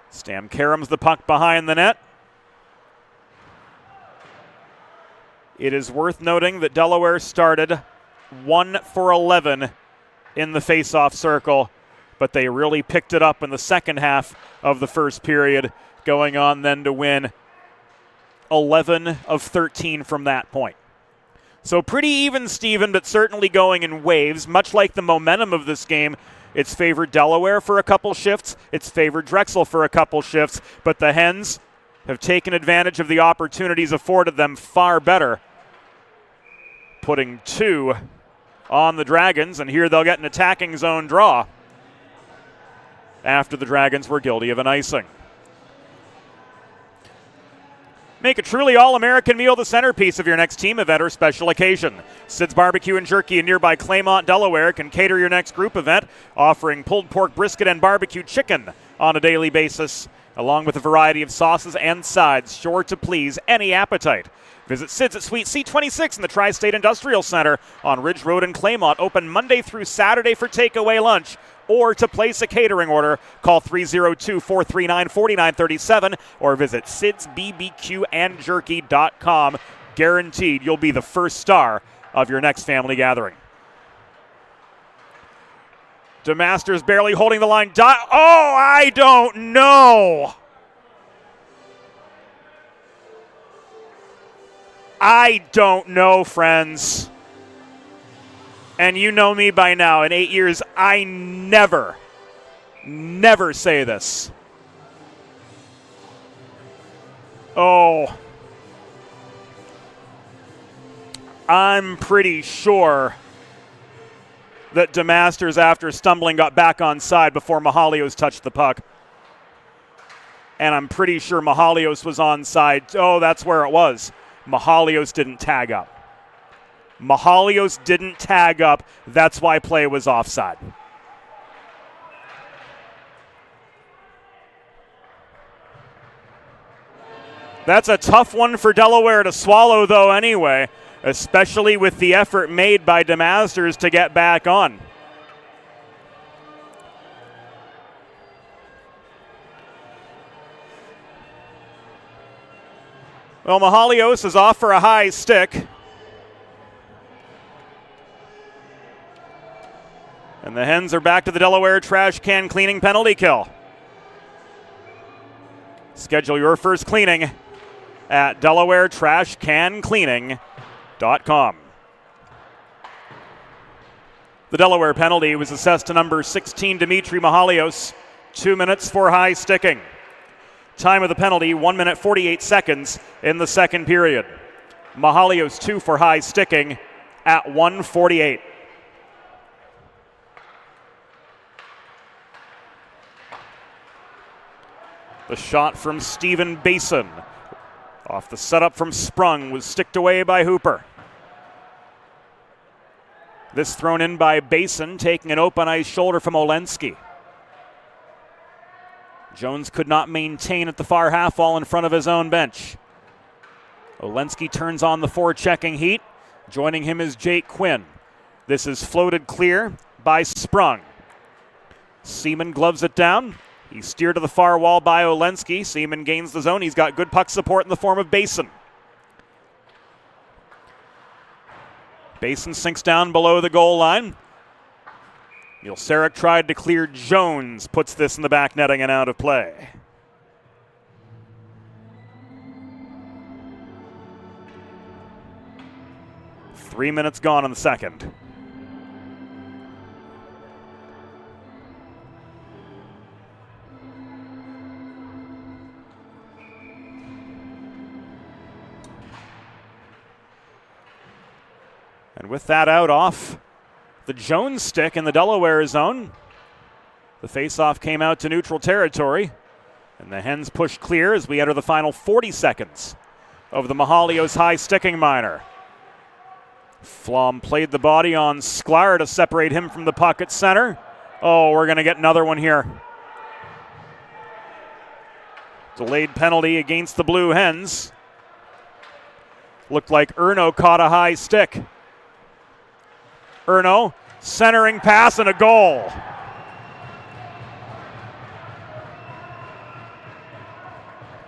Stam caroms the puck behind the net. It is worth noting that Delaware started 1 for 11 in the face-off circle, but they really picked it up in the second half of the first period, going on then to win 11 of 13 from that point. So pretty even, Steven, but certainly going in waves. Much like the momentum of this game, it's favored Delaware for a couple shifts, it's favored Drexel for a couple shifts, but the Hens have taken advantage of the opportunities afforded them far better, putting 2 on the Dragons, and here they'll get an attacking zone draw after the Dragons were guilty of an icing. Make a truly all-American meal the centerpiece of your next team event or special occasion. Sid's Barbecue and Jerky in nearby Claymont, Delaware can cater your next group event, offering pulled pork brisket and barbecue chicken on a daily basis, along with a variety of sauces and sides, sure to please any appetite. Visit Sid's at Suite C26 in the Tri-State Industrial Center on Ridge Road in Claymont, open Monday through Saturday for takeaway lunch. Or to place a catering order, call 302-439-4937 or visit sidsbbqandjerky.com. Guaranteed you'll be the first star of your next family gathering. DeMasters barely holding the line. I don't know. I don't know, friends. And you know me by now. In 8 years, I never say this. Oh. I'm pretty sure that DeMasters, after stumbling, got back on side before Mahalios touched the puck. And I'm pretty sure Mahalios was on side. Oh, that's where it was. Mahalios didn't tag up. Mahalios didn't tag up. That's why play was offside. That's a tough one for Delaware to swallow, though, anyway, especially with the effort made by DeMasters to get back on. Well, Mahalios is off for a high stick. And the Hens are back to the Delaware trash can cleaning penalty kill. Schedule your first cleaning at DelawareTrashCanCleaning.com. The Delaware penalty was assessed to number 16, Dimitri Mahalios, 2 minutes for high sticking. Time of the penalty, 1 minute 48 seconds in the second period. Mahalios 2 for high sticking at 1:48. The shot from Stephen Basin off the setup from Sprung was sticked away by Hooper. This thrown in by Basin, taking an open ice shoulder from Olensky. Jones could not maintain at the far half wall in front of his own bench. Olensky turns on the forechecking heat. Joining him is Jake Quinn. This is floated clear by Sprung. Seaman gloves it down. He's steered to the far wall by Olensky. Seaman gains the zone. He's got good puck support in the form of Basin. Basin sinks down below the goal line. Yulcerik tried to clear Jones. Puts this in the back netting and out of play. Three minutes gone in the second. And with that out off the Jones stick in the Delaware zone, the faceoff came out to neutral territory, and the Hens push clear as we enter the final 40 seconds of the Mahalios high sticking minor. Flom played the body on Sklar to separate him from the puck at center. Oh, we're going to get another one here. Delayed penalty against the Blue Hens. Looked like Erno caught a high stick. Erno, centering pass and a goal.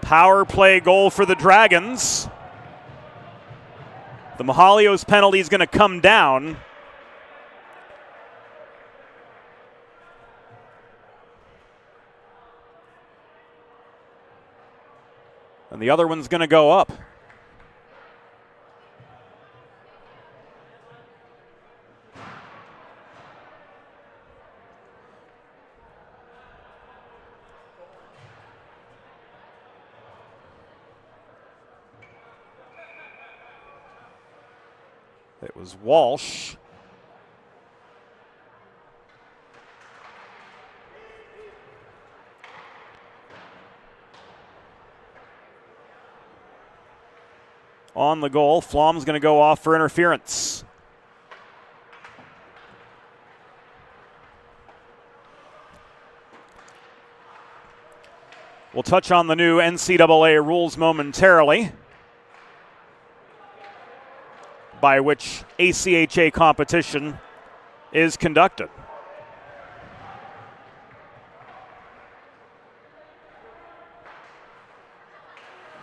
Power play goal for the Dragons. The Mahalios penalty is going to come down. And the other one's going to go up. It was Walsh. On the goal, Flom's going to go off for interference. We'll touch on the new NCAA rules momentarily, by which ACHA competition is conducted.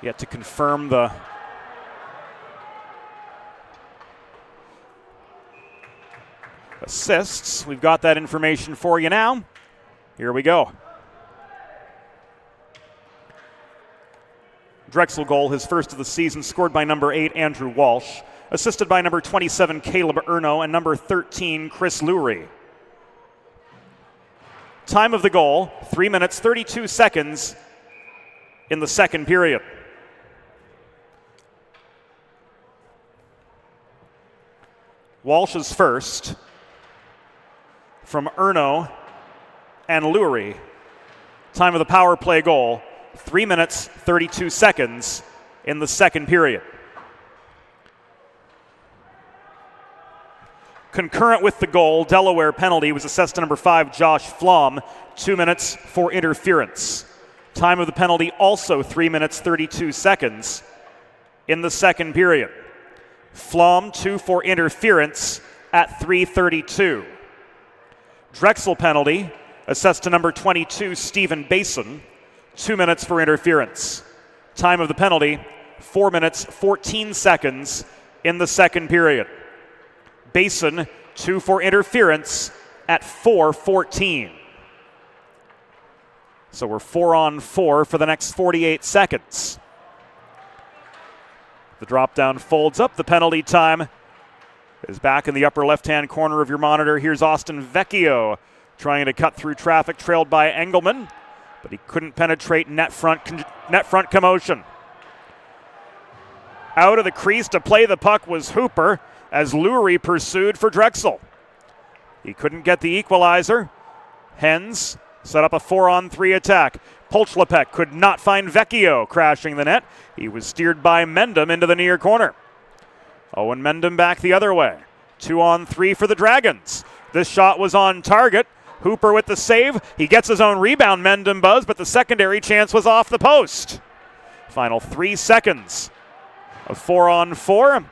Yet to confirm the assists. We've got that information for you now. Here we go. Drexel goal, his first of the season, scored by number 8, Andrew Walsh. Assisted by number 27, Caleb Erno, and number 13, Chris Lurie. Time of the goal, 3 minutes, 32 seconds in the second period. Walsh is first from Erno and Lurie. Time of the power play goal, 3 minutes, 32 seconds in the second period. Concurrent with the goal, Delaware penalty was assessed to number 5, Josh Flom, 2 minutes for interference. Time of the penalty also 3 minutes 32 seconds in the second period. Flom 2 for interference at 3:32. Drexel penalty assessed to number 22, Stephen Basin, 2 minutes for interference. Time of the penalty 4 minutes 14 seconds in the second period. Basin 2 for interference at 4:14. So we're 4-on-4 for the next 48 seconds. The drop down folds up. The penalty time is back in the upper left-hand corner of your monitor. Here's Austin Vecchio trying to cut through traffic, trailed by Engelman, but he couldn't penetrate net front commotion. Out of the crease to play the puck was Hooper as Lurie pursued for Drexel. He couldn't get the equalizer. Hens set up a 4-on-3 attack. Polchlepek could not find Vecchio, crashing the net. He was steered by Mendham into the near corner. Owen Mendham back the other way. 2-on-3 for the Dragons. This shot was on target. Hooper with the save. He gets his own rebound, Mendham buzz, but the secondary chance was off the post. Final 3 seconds of 4-on-4.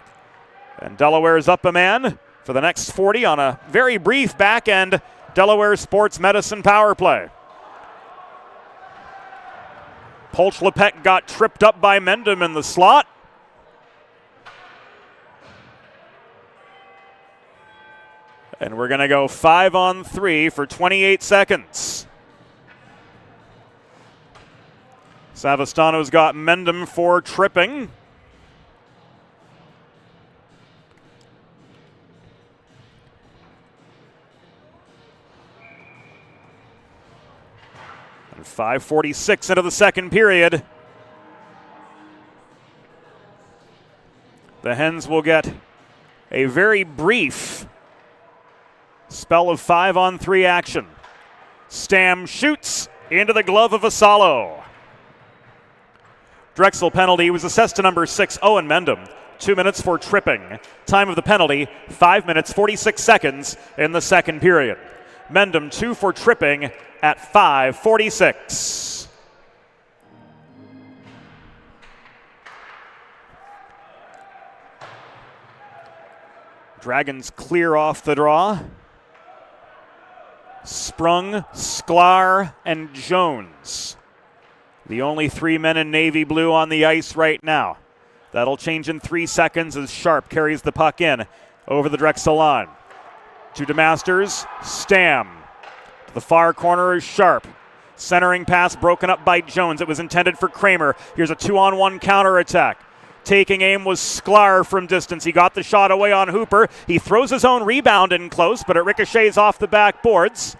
And Delaware's up a man for the next 40 on a very brief back-end Delaware Sports Medicine power play. Polchlepek got tripped up by Mendham in the slot. And we're going to go 5-on-3 for 28 seconds. Savastano's got Mendham for tripping. And 5:46 into the second period. The Hens will get a very brief spell of 5-on-3 action. Stam shoots into the glove of Asalo. Drexel penalty was assessed to number 6, Owen Mendham. 2 minutes for tripping. Time of the penalty, 5 minutes 46 seconds in the second period. Mendham 2 for tripping at 5:46. Dragons clear off the draw. Sprung, Sklar, and Jones. The only 3 men in navy blue on the ice right now. That'll change in 3 seconds as Sharp carries the puck in over the Drexel line. To DeMasters, Stam. To the far corner is Sharp. Centering pass broken up by Jones. It was intended for Kramer. Here's a 2-on-1 counterattack. Taking aim was Sklar from distance. He got the shot away on Hooper. He throws his own rebound in close, but it ricochets off the backboards.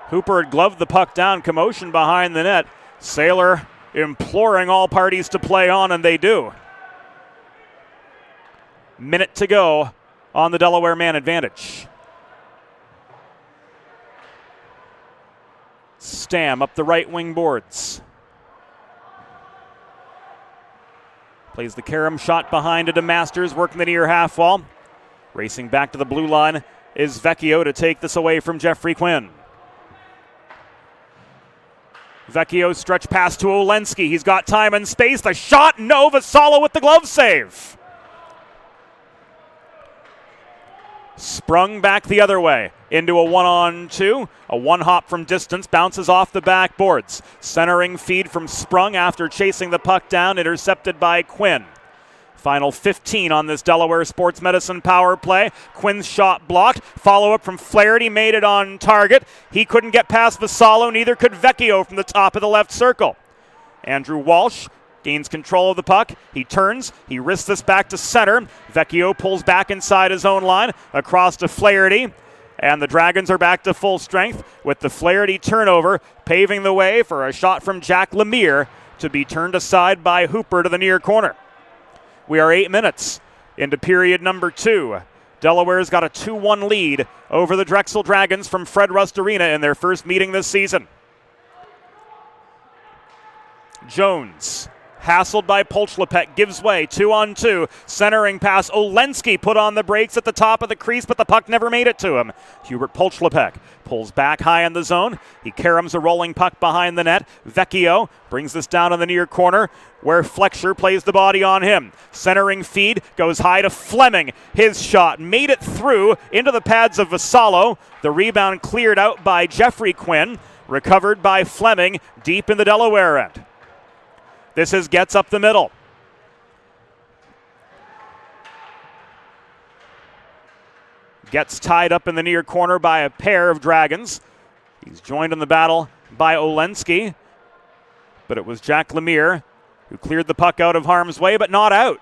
Hooper had gloved the puck down, commotion behind the net. Saylor imploring all parties to play on, and they do. Minute to go on the Delaware man advantage. Stam up the right wing boards. Plays the carom shot behind to DeMasters, working the near half wall. Racing back to the blue line is Vecchio to take this away from Jeffrey Quinn. Vecchio stretch pass to Olensky. He's got time and space. The shot, no. Vassallo with the glove save. Sprung back the other way into a 1-on-2. A one-hop from distance, bounces off the backboards. Centering feed from Sprung after chasing the puck down, intercepted by Quinn. Final 15 on this Delaware Sports Medicine power play. Quinn's shot blocked. Follow-up from Flaherty made it on target. He couldn't get past Vassallo, neither could Vecchio from the top of the left circle. Andrew Walsh gains control of the puck. He turns. He wrists this back to center. Vecchio pulls back inside his own line. Across to Flaherty. And the Dragons are back to full strength with the Flaherty turnover paving the way for a shot from Jack Lemire to be turned aside by Hooper to the near corner. We are 8 minutes into period number 2. Delaware's got a 2-1 lead over the Drexel Dragons from Fred Rust Arena in their first meeting this season. Jones Hassled by Polchlepek, gives way, 2-on-2, centering pass. Olensky put on the brakes at the top of the crease, but the puck never made it to him. Hubert Polchlepek pulls back high in the zone. He caroms a rolling puck behind the net. Vecchio brings this down in the near corner, where Fletcher plays the body on him. Centering feed goes high to Fleming. His shot made it through into the pads of Vassallo. The rebound cleared out by Jeffrey Quinn, recovered by Fleming deep in the Delaware end. This is Getz up the middle. Getz tied up in the near corner by a pair of Dragons. He's joined in the battle by Olensky, but it was Jack Lemire who cleared the puck out of harm's way, but not out.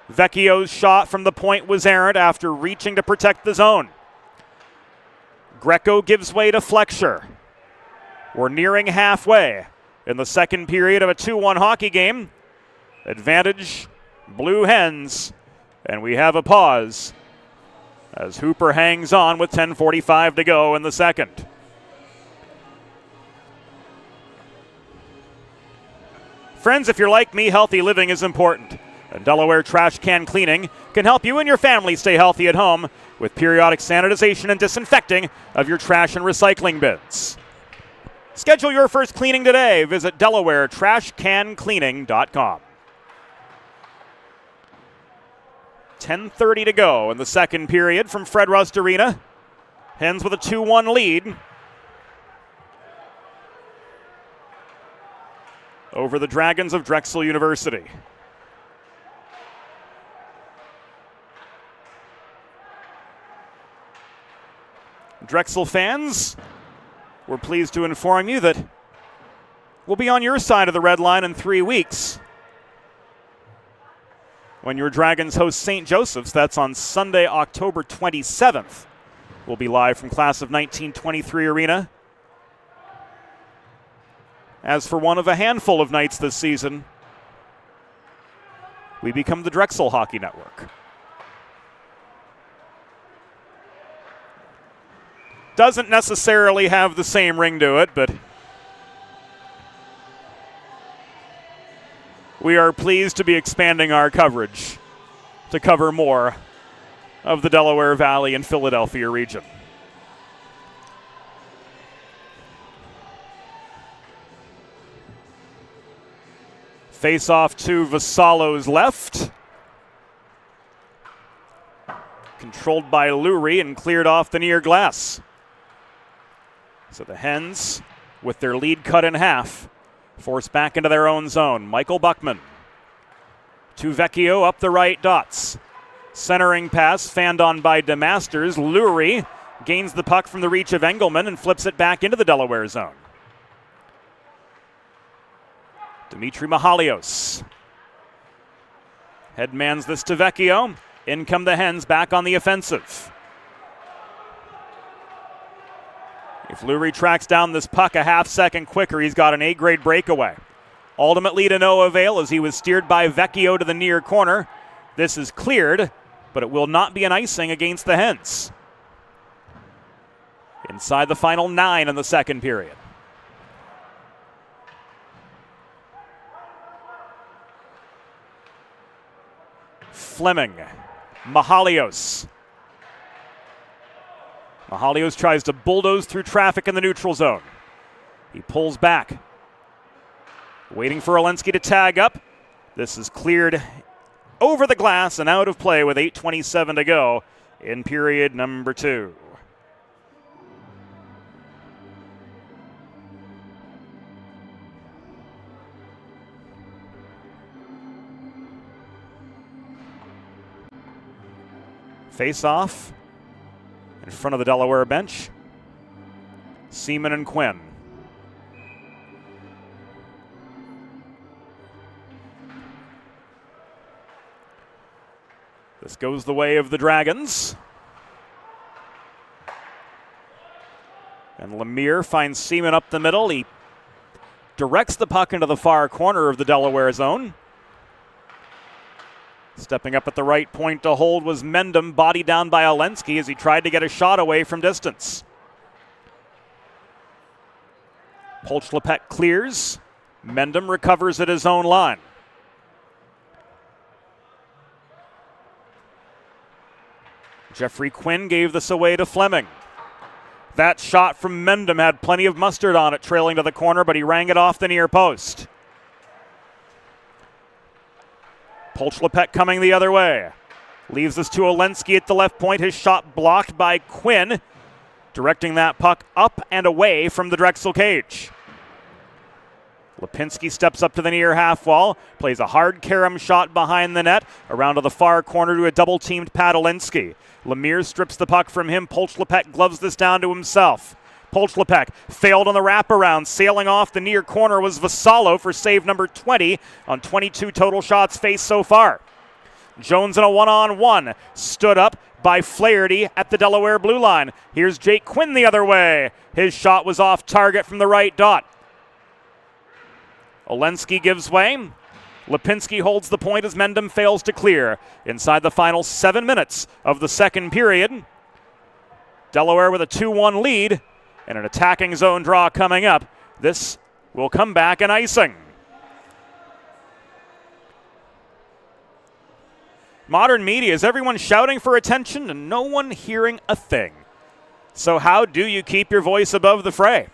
Vecchio's shot from the point was errant after reaching to protect the zone. Greco gives way to Fletcher. We're nearing halfway in the second period of a 2-1 hockey game. Advantage, Blue Hens, and we have a pause as Hooper hangs on with 10:45 to go in the second. Friends, if you're like me, healthy living is important. And Delaware Trash Can Cleaning can help you and your family stay healthy at home with periodic sanitization and disinfecting of your trash and recycling bins. Schedule your first cleaning today. Visit DelawareTrashCanCleaning.com. 10:30 to go in the second period from Fred Rust Arena. Hens with a 2-1 lead over the Dragons of Drexel University. Drexel fans, we're pleased to inform you that we'll be on your side of the red line in 3 weeks when your Dragons host St. Joseph's. That's on Sunday, October 27th. We'll be live from Class of 1923 Arena. As for one of a handful of nights this season, we become the Drexel Hockey Network. Doesn't necessarily have the same ring to it, but we are pleased to be expanding our coverage to cover more of the Delaware Valley and Philadelphia region. Face off to Vassallo's left. Controlled by Lurie and cleared off the near glass. So the Hens, with their lead cut in half, forced back into their own zone. Michael Buckman to Vecchio up the right dots. Centering pass fanned on by DeMasters. Lurie gains the puck from the reach of Engelman and flips it back into the Delaware zone. Dimitri Mahalios headmans this to Vecchio. In come the Hens back on the offensive. If Lurie tracks down this puck a half second quicker, he's got an A-grade breakaway. Ultimately to no avail as he was steered by Vecchio to the near corner. This is cleared, but it will not be an icing against the Hens. Inside the final 9 in the second period. Fleming. Mahalios. Mahalios tries to bulldoze through traffic in the neutral zone. He pulls back. Waiting for Olensky to tag up. This is cleared over the glass and out of play with 8:27 to go in period number 2. Face off in front of the Delaware bench. Seaman and Quinn. This goes the way of the Dragons. And Lemire finds Seaman up the middle. He directs the puck into the far corner of the Delaware zone. Stepping up at the right point to hold was Mendham, body down by Olensky as he tried to get a shot away from distance. Polchlepek clears. Mendham recovers at his own line. Jeffrey Quinn gave this away to Fleming. That shot from Mendham had plenty of mustard on it, trailing to the corner, but he rang it off the near post. Polchlepek coming the other way. Leaves this to Olensky at the left point. His shot blocked by Quinn, directing that puck up and away from the Drexel cage. Lipinski steps up to the near half wall, plays a hard carom shot behind the net, around to the far corner to a double-teamed Pat Olensky. Lemire strips the puck from him. Polchlepek gloves this down to himself. Polchlepek failed on the wraparound. Sailing off the near corner was Vassallo for save number 20 on 22 total shots faced so far. Jones in a one-on-one. Stood up by Flaherty at the Delaware blue line. Here's Jake Quinn the other way. His shot was off target from the right dot. Olensky gives way. Lipinski holds the point as Mendham fails to clear. Inside the final 7 minutes of the second period, Delaware with a 2-1 lead and an attacking zone draw coming up. This will come back in icing. Modern media, is everyone shouting for attention and no one hearing a thing? So how do you keep your voice above the fray?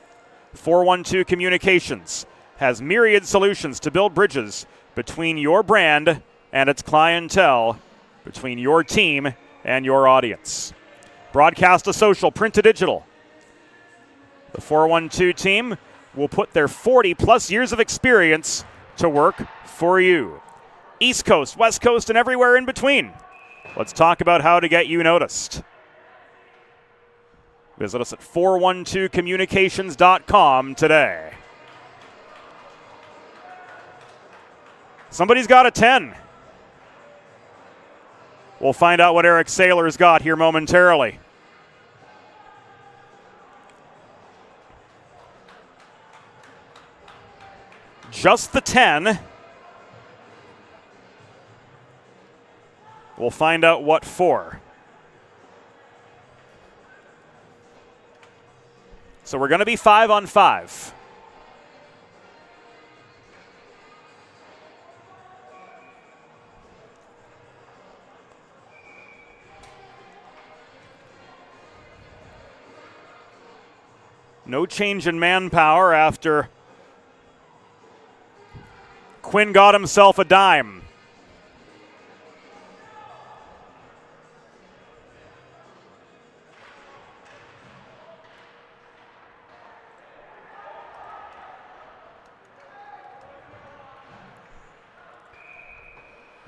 412 Communications has myriad solutions to build bridges between your brand and its clientele, between your team and your audience. Broadcast to social, print to digital. The 412 team will put their 40-plus years of experience to work for you. East Coast, West Coast, and everywhere in between. Let's talk about how to get you noticed. Visit us at 412communications.com today. Somebody's got a 10. We'll find out what Eric Saylor's got here momentarily. Just the 10. We'll find out what for. So we're going to be 5-on-5. No change in manpower after Quinn got himself a dime.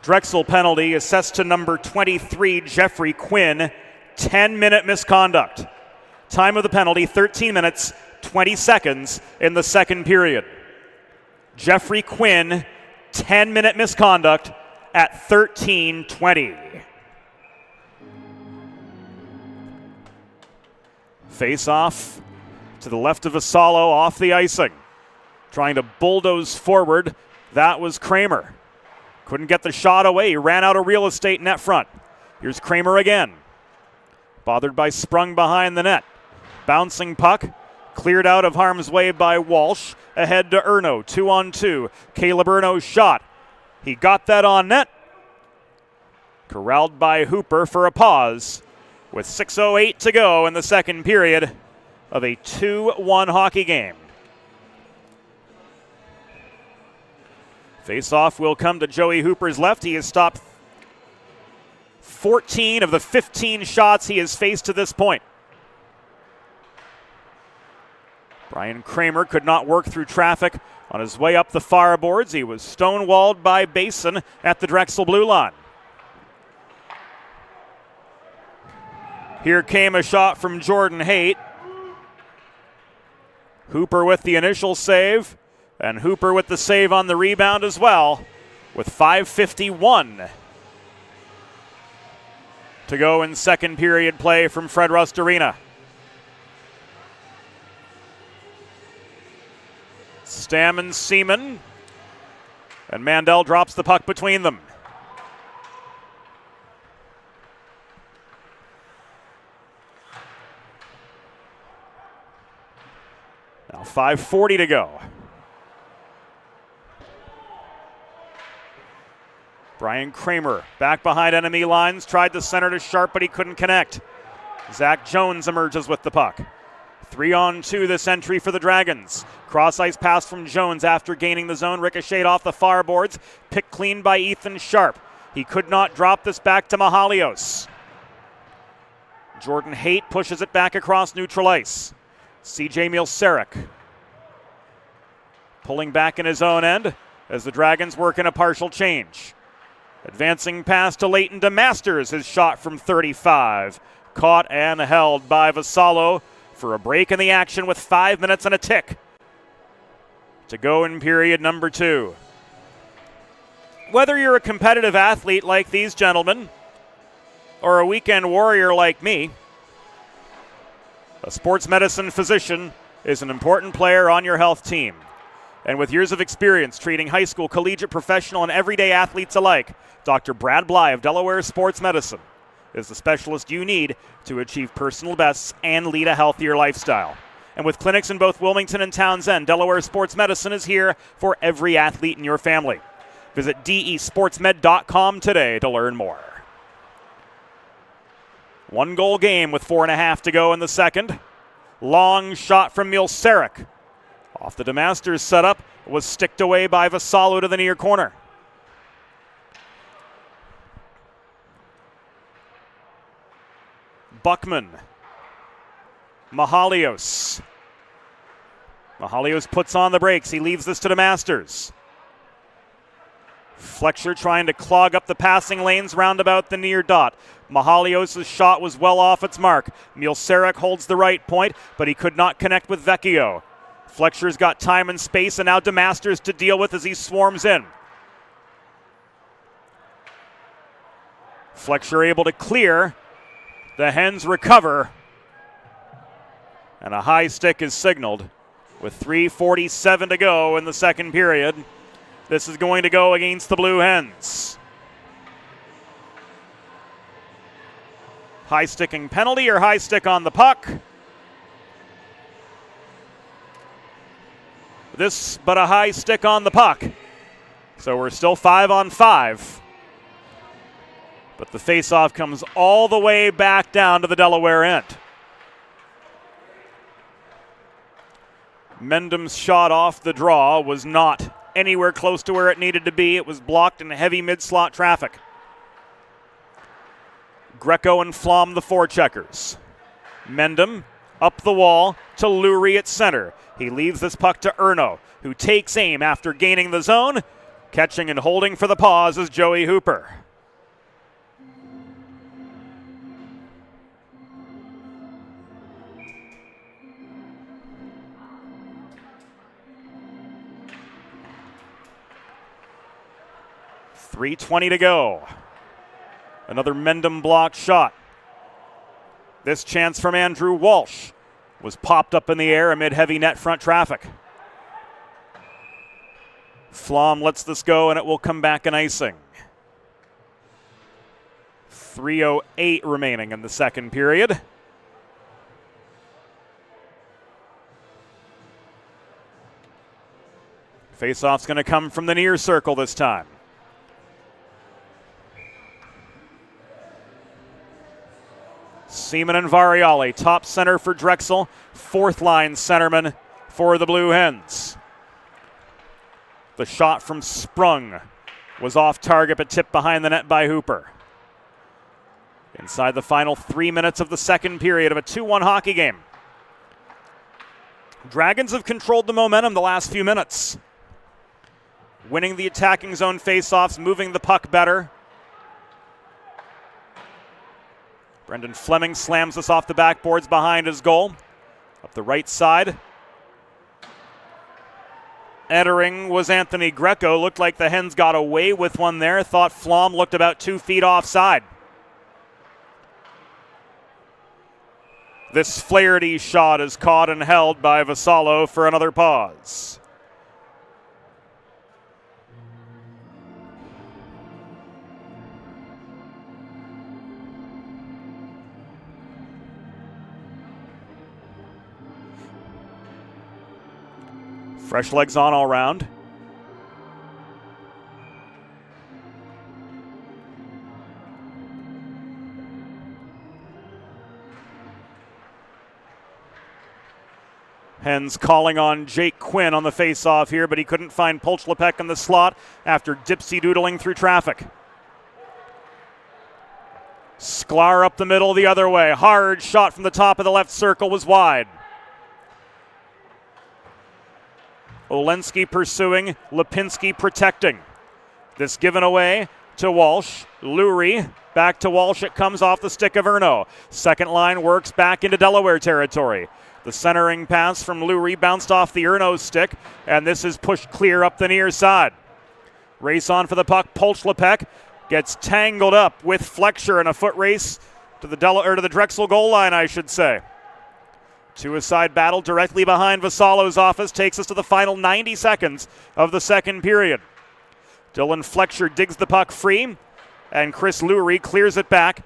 Drexel penalty assessed to number 23, Jeffrey Quinn. 10-minute misconduct. Time of the penalty, 13 minutes, 20 seconds in the second period. Jeffrey Quinn, 10-minute misconduct at 13:20. Face off to the left of Vassallo, off the icing. Trying to bulldoze forward, that was Kramer. Couldn't get the shot away, he ran out of real estate net front. Here's Kramer again. Bothered by Sprung behind the net. Bouncing puck, cleared out of harm's way by Walsh. Ahead to Erno, 2-on-2. Caleb Erno's shot. He got that on net. Corralled by Hooper for a pause with 6:08 to go in the second period of a 2-1 hockey game. Face-off will come to Joey Hooper's left. He has stopped 14 of the 15 shots he has faced to this point. Brian Kramer could not work through traffic on his way up the far boards. He was stonewalled by Basin at the Drexel blue line. Here came a shot from Jordan Haight. Hooper with the initial save, and Hooper with the save on the rebound as well, with 5:51 to go in second period play from Fred Rust Arena. Stam and Seaman, and Mandel drops the puck between them. Now 5:40 to go. Brian Kramer back behind enemy lines, tried to center to Sharp, but he couldn't connect. Zach Jones emerges with the puck. 3-on-2 this entry for the Dragons. Cross-ice pass from Jones after gaining the zone. Ricocheted off the far boards. Picked clean by Ethan Sharp. He could not drop this back to Mahalios. Jordan Haight pushes it back across neutral ice. CJ Mielcerek pulling back in his own end as the Dragons work in a partial change. Advancing pass to Leighton DeMasters. His shot from 35. Caught and held by Vassallo for a break in the action with 5 minutes and a tick to go in period number 2. Whether you're a competitive athlete like these gentlemen or a weekend warrior like me, a sports medicine physician is an important player on your health team. And with years of experience treating high school, collegiate, professional, and everyday athletes alike, Dr. Brad Bly of Delaware Sports Medicine is the specialist you need to achieve personal bests and lead a healthier lifestyle. And with clinics in both Wilmington and Townsend, Delaware Sports Medicine is here for every athlete in your family. Visit desportsmed.com today to learn more. 1-goal game with 4.5 to go in the second. Long shot from Mielcerek. Off the DeMasters setup, was sticked away by Vassallo to the near corner. Buckman. Mahalios. Mahalios puts on the brakes. He leaves this to DeMasters. Fletcher trying to clog up the passing lanes round about the near dot. Mahalios' shot was well off its mark. Mielcerek holds the right point, but he could not connect with Vecchio. Fletcher's got time and space, and now DeMasters to deal with as he swarms in. Fletcher able to clear. The Hens recover, and a high stick is signaled with 3:47 to go in the second period. This is going to go against the Blue Hens. High sticking penalty or high stick on the puck. But a high stick on the puck. So we're still 5-on-5. But the faceoff comes all the way back down to the Delaware end. Mendham's shot off the draw was not anywhere close to where it needed to be. It was blocked in heavy mid-slot traffic. Greco and Flom the forecheckers. Mendham up the wall to Lurie at center. He leaves this puck to Erno, who takes aim after gaining the zone. Catching and holding for the pause is Joey Hooper. .320 to go. Another Mendham block shot. This chance from Andrew Walsh was popped up in the air amid heavy net front traffic. Flom lets this go, and it will come back in icing. 3:08 remaining in the second period. Faceoff's going to come from the near circle this time. Seaman and Variale, top center for Drexel, fourth line centerman for the Blue Hens. The shot from Sprung was off target but tipped behind the net by Hooper. Inside the final 3 minutes of the second period of a 2-1 hockey game. Dragons have controlled the momentum the last few minutes. Winning the attacking zone faceoffs, moving the puck better. Brendan Fleming slams this off the backboards behind his goal. Up the right side. Entering was Anthony Greco. Looked like the Hens got away with one there. Thought Flom looked about 2 feet offside. This Flaherty shot is caught and held by Vassallo for another pause. Fresh legs on all round. Hens calling on Jake Quinn on the face-off here, but he couldn't find Polchlepek in the slot after dipsy-doodling through traffic. Sklar up the middle the other way. Hard shot from the top of the left circle was wide. Olensky pursuing, Lipinski protecting. This given away to Walsh. Lurie back to Walsh. It comes off the stick of Erno. Second line works back into Delaware territory. The centering pass from Lurie bounced off the Erno stick, and this is pushed clear up the near side. Race on for the puck. Polchlepek gets tangled up with Fletcher in a foot race to the Drexel goal line, I should say. Two-a-side battle directly behind Vassallo's office takes us to the final 90 seconds of the second period. Dylan Fletcher digs the puck free, and Chris Lurie clears it back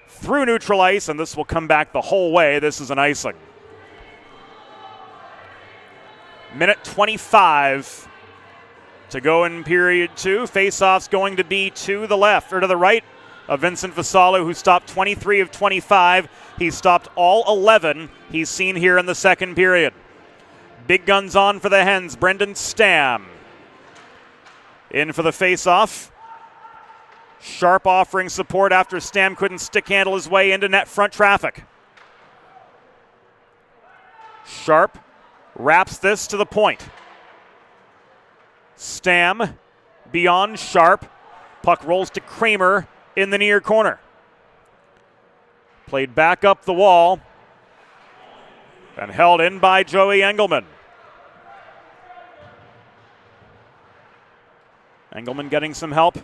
through neutral ice, and this will come back the whole way. This is an icing. Minute 25 to go in period two. Face-off's going to be to the left, or to the right of Vincent Vassallo, who stopped 23 of 25. He stopped all 11 he's seen here in the second period. Big guns on for the Hens. Brendan Stam in for the face-off. Sharp offering support after Stam couldn't stick handle his way into net front traffic. Sharp wraps this to the point. Stam beyond Sharp. Puck rolls to Kramer in the near corner. Played back up the wall and held in by Joey Engelman. Engelman getting some help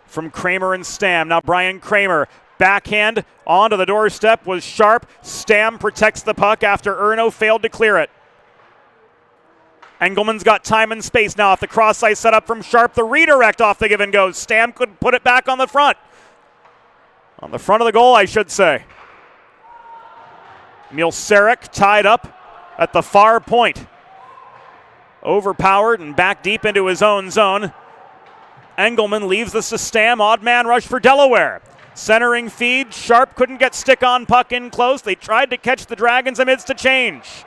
from Kramer and Stam. Now Brian Kramer, backhand onto the doorstep was Sharp. Stam protects the puck after Erno failed to clear it. Engelman's got time and space now off the cross ice setup from Sharp. The redirect off the give and go. Stam couldn't put it back on the front. On the front of the goal, I should say. Mielcerek tied up at the far point. Overpowered and back deep into his own zone. Engelman leaves this to Stam. Odd man rush for Delaware. Centering feed. Sharp couldn't get stick on puck in close. They tried to catch the Dragons amidst a change.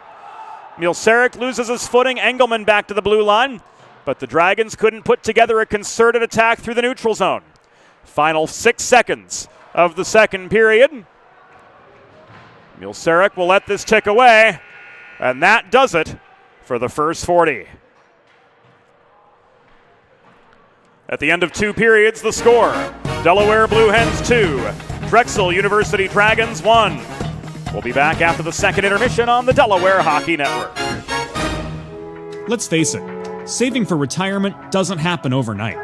Mielcerek loses his footing. Engelman back to the blue line. But the Dragons couldn't put together a concerted attack through the neutral zone. Final 6 seconds of the second period. Mielcerek will let this tick away. And that does it for the first 40. At the end of 2 periods, the score: Delaware Blue Hens 2, Drexel University Dragons 1. We'll be back after the second intermission on the Delaware Hockey Network. Let's face it, saving for retirement doesn't happen overnight.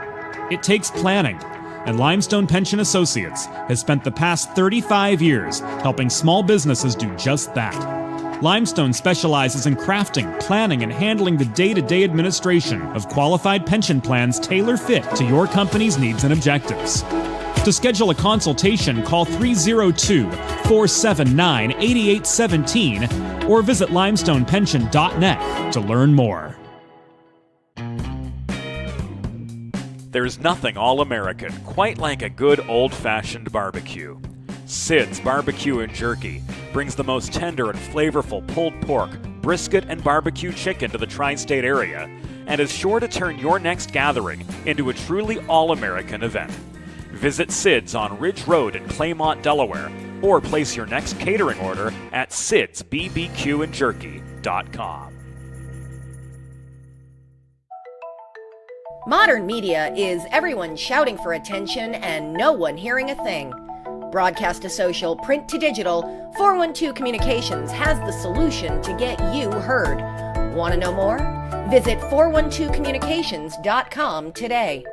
It takes planning, and Limestone Pension Associates has spent the past 35 years helping small businesses do just that. Limestone specializes in crafting, planning, and handling the day-to-day administration of qualified pension plans tailor-fit to your company's needs and objectives. To schedule a consultation, call 302-479-8817 or visit limestonepension.net to learn more. There's nothing all-American quite like a good old-fashioned barbecue. Sid's Barbecue and Jerky brings the most tender and flavorful pulled pork, brisket, and barbecue chicken to the tri-state area and is sure to turn your next gathering into a truly all-American event. Visit Sid's on Ridge Road in Claymont, Delaware, or place your next catering order at sidsbbqandjerky.com. Modern media is everyone shouting for attention and no one hearing a thing. Broadcast to social, print to digital, 412 Communications has the solution to get you heard. Want to know more? Visit 412communications.com today.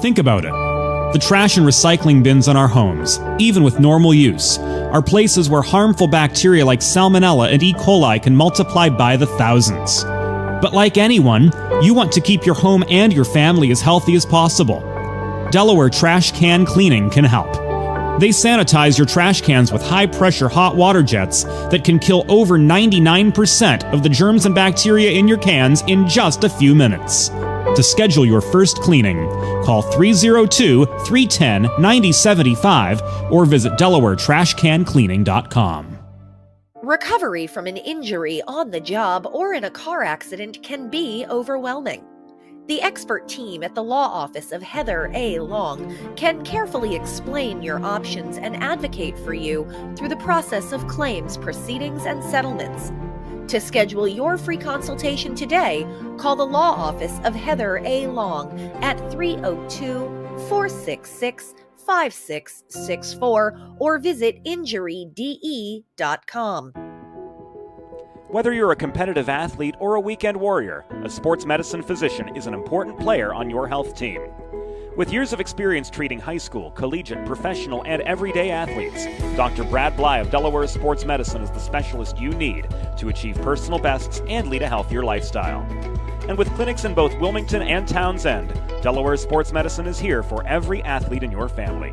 Think about it. The trash and recycling bins in our homes, even with normal use, are places where harmful bacteria like Salmonella and E. coli can multiply by the thousands. But like anyone, you want to keep your home and your family as healthy as possible. Delaware Trash Can Cleaning can help. They sanitize your trash cans with high-pressure hot water jets that can kill over 99% of the germs and bacteria in your cans in just a few minutes. To schedule your first cleaning, call 302-310-9075 or visit DelawareTrashCanCleaning.com. Recovery from an injury on the job or in a car accident can be overwhelming. The expert team at the law office of Heather A. Long can carefully explain your options and advocate for you through the process of claims, proceedings, and settlements. To schedule your free consultation today, call the law office of Heather A. Long at 302-466-5664 or visit injuryde.com. Whether you're a competitive athlete or a weekend warrior, a sports medicine physician is an important player on your health team. With years of experience treating high school, collegiate, professional, and everyday athletes, Dr. Brad Bly of Delaware Sports Medicine is the specialist you need to achieve personal bests and lead a healthier lifestyle. And with clinics in both Wilmington and Townsend, Delaware Sports Medicine is here for every athlete in your family.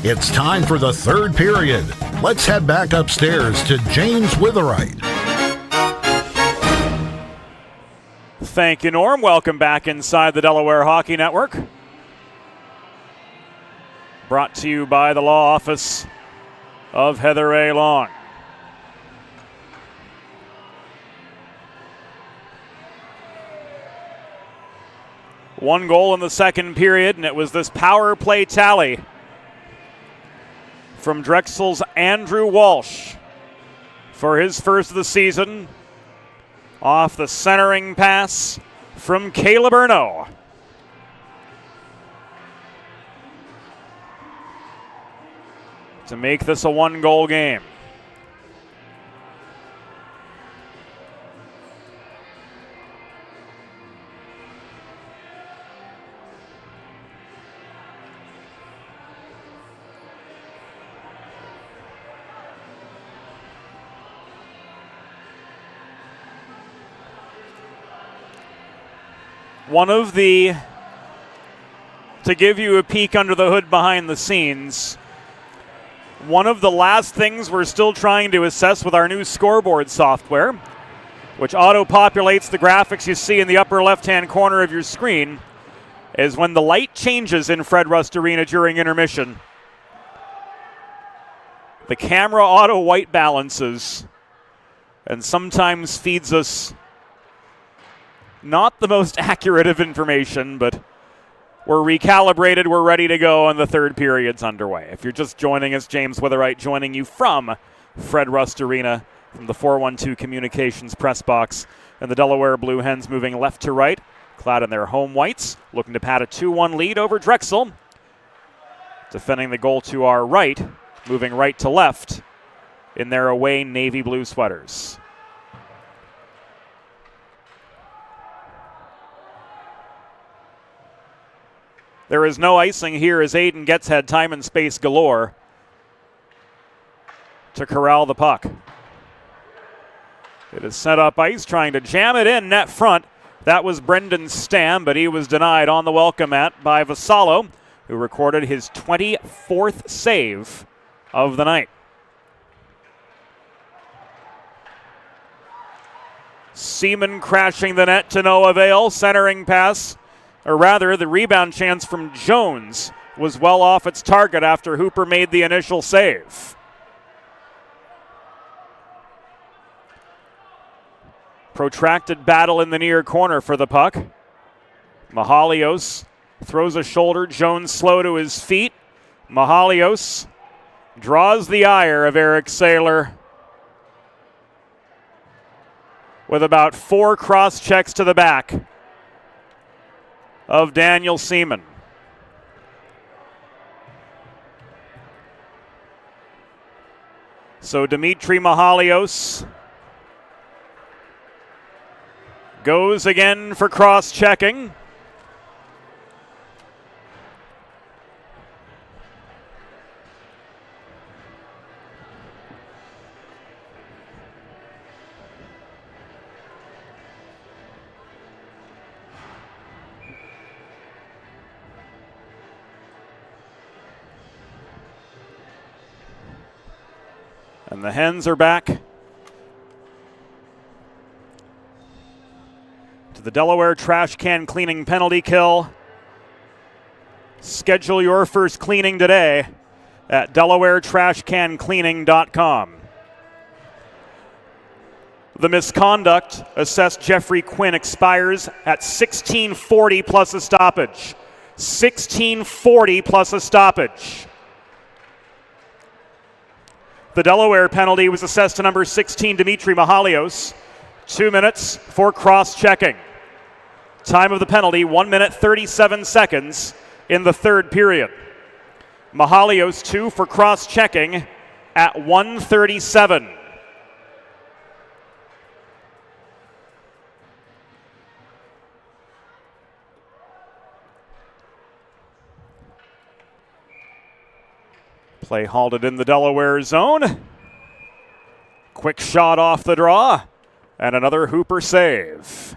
It's time for the third period. Let's head back upstairs to James Witherite. Thank you, Norm. Welcome back inside the Delaware Hockey Network. Brought to you by the law office of Heather A. Long. One goal in the second period, and it was this power play tally from Drexel's Andrew Walsh for his first of the season off the centering pass from Caleb Erno. to make this a one-goal game. To give you a peek under the hood behind the scenes, one of the last things we're still trying to assess with our new scoreboard software, which auto-populates the graphics you see in the upper left-hand corner of your screen, is when the light changes in Fred Rust Arena during intermission, the camera auto-white balances and sometimes feeds us not the most accurate of information, but we're recalibrated, we're ready to go, and the third period's underway. If you're just joining us, James Witherite joining you from Fred Rust Arena, from the 412 Communications press box, and the Delaware Blue Hens moving left to right, clad in their home whites, looking to pad a 2-1 lead over Drexel. Defending the goal to our right, moving right to left in their away navy blue sweaters. There is no icing here as Aiden Getz had time and space galore to corral the puck. It is set up ice, trying to jam it in net front. That was Brendan Stam, but he was denied on the welcome mat by Vassallo, who recorded his 24th save of the night. Seaman crashing the net to no avail, centering pass. Or rather, the rebound chance from Jones was well off its target after Hooper made the initial save. Protracted battle in the near corner for the puck. Mahalios throws a shoulder. Jones slow to his feet. Mahalios draws the ire of Eric Saylor with about 4 cross checks to the back of Daniel Seaman. So Dimitri Mahalios goes again for cross-checking. And the Hens are back to the Delaware trash can cleaning penalty kill. Schedule your first cleaning today at DelawareTrashCanCleaning.com. The misconduct assessed Jeffrey Quinn expires at 16:40 plus a stoppage. 16:40 plus a stoppage. The Delaware penalty was assessed to number 16, Dimitri Mahalios. 2 minutes for cross-checking. Time of the penalty, 1 minute 37 seconds in the third period. Mahalios 2 for cross-checking at 1:37. Play halted in the Delaware zone. Quick shot off the draw, and another Hooper save.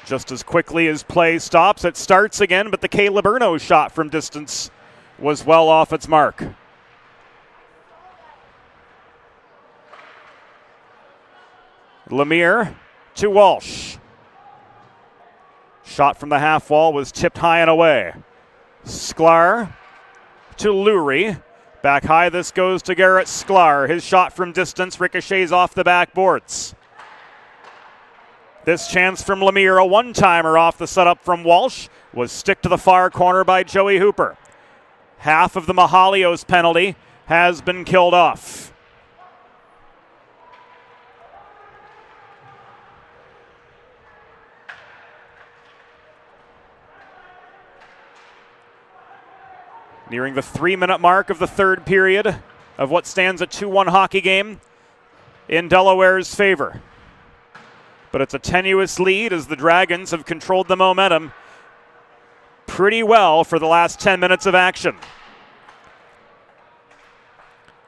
Just as quickly as play stops, it starts again, but the K. Liberno shot from distance was well off its mark. Lemire to Walsh. Shot from the half wall was tipped high and away. Sklar to Lurie. Back high, this goes to Garrett Sklar. His shot from distance ricochets off the backboards. This chance from Lemire, a one-timer off the setup from Walsh, was stick to the far corner by Joey Hooper. Half of the Mahalios penalty has been killed off. Nearing the 3-minute mark of the third period of what stands a 2-1 hockey game in Delaware's favor. But it's a tenuous lead as the Dragons have controlled the momentum pretty well for the last 10 minutes of action.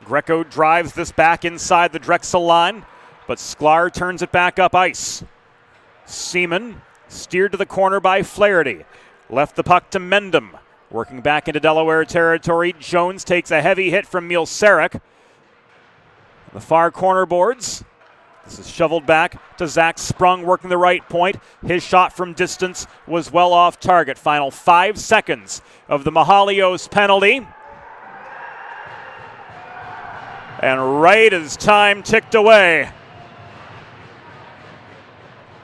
Greco drives this back inside the Drexel line, but Sklar turns it back up ice. Seaman steered to the corner by Flaherty. Left the puck to Mendham. Working back into Delaware territory, Jones takes a heavy hit from Mielcerek. The far corner boards. This is shoveled back to Zach Sprung working the right point. His shot from distance was well off target. Final 5 seconds of the Mahalios penalty. And right as time ticked away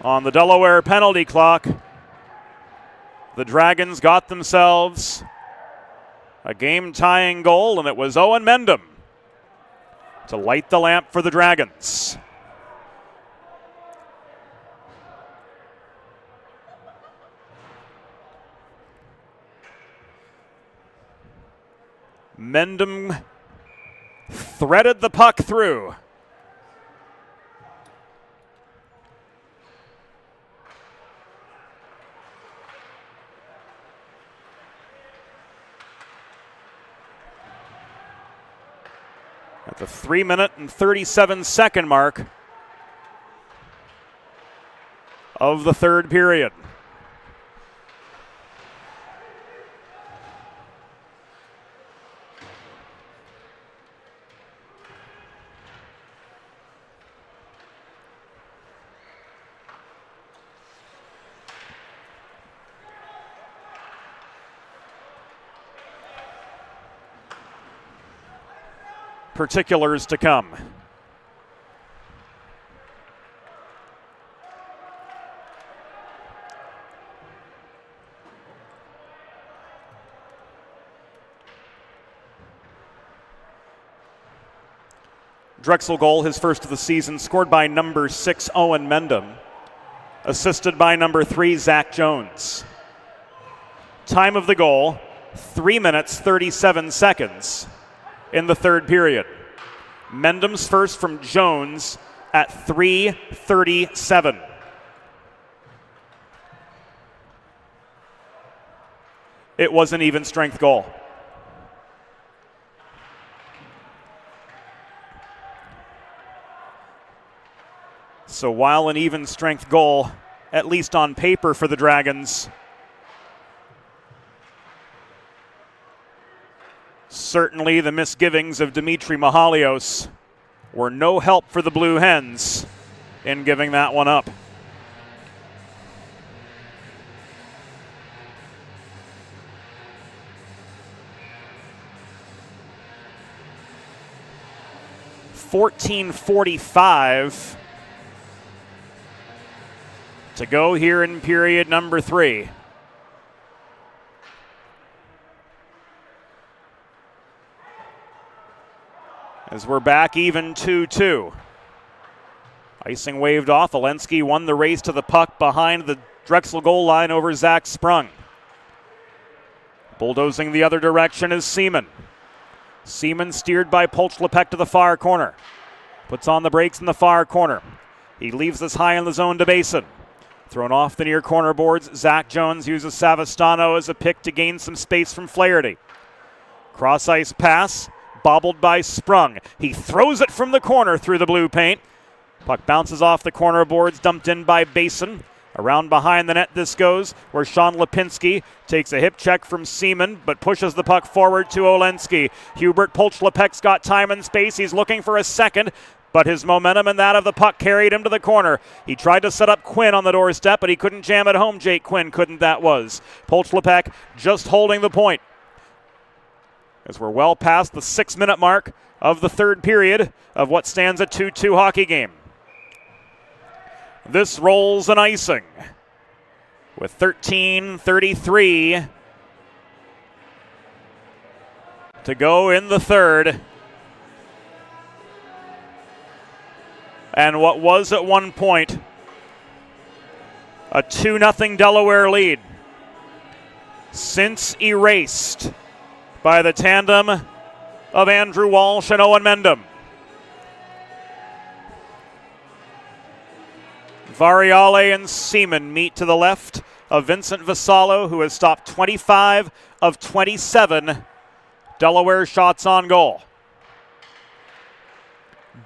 on the Delaware penalty clock, the Dragons got themselves a game-tying goal, and it was Owen Mendham to light the lamp for the Dragons. Mendham threaded the puck through. At the 3-minute and 37-second mark of the third period. Particulars to come. Drexel goal, his first of the season, scored by number 6, Owen Mendham. Assisted by number 3, Zach Jones. Time of the goal, 3 minutes, 37 seconds. In the third period. Mendham's first from Jones at 3:37. It was an even strength goal. So while an even strength goal, at least on paper for the Dragons, certainly the misgivings of Dimitri Mahalios were no help for the Blue Hens in giving that one up. .45 to go here in period number 3. As we're back even 2-2. Icing waved off. Olensky won the race to the puck behind the Drexel goal line over Zach Sprung. Bulldozing the other direction is Seaman. Seaman steered by Polchlepek to the far corner. Puts on the brakes in the far corner. He leaves this high in the zone to Basin. Thrown off the near corner boards, Zach Jones uses Savastano as a pick to gain some space from Flaherty. Cross ice pass. Bobbled by Sprung. He throws it from the corner through the blue paint. Puck bounces off the corner boards, dumped in by Basin. Around behind the net this goes, where Sean Lipinski takes a hip check from Seaman, but pushes the puck forward to Olensky. Hubert Polchlepek's got time and space. He's looking for a second, but his momentum and that of the puck carried him to the corner. He tried to set up Quinn on the doorstep, but he couldn't jam it home. Jake Quinn couldn't, that was. Polchlepek just holding the point. As we're well past the 6-minute mark of the third period of what stands a 2-2 hockey game. This rolls an icing with 13:33 to go in the third. And what was at one point a 2-0 Delaware lead, since erased by the tandem of Andrew Walsh and Owen Mendham. Variale and Seaman meet to the left of Vincent Vassallo, who has stopped 25 of 27 Delaware shots on goal.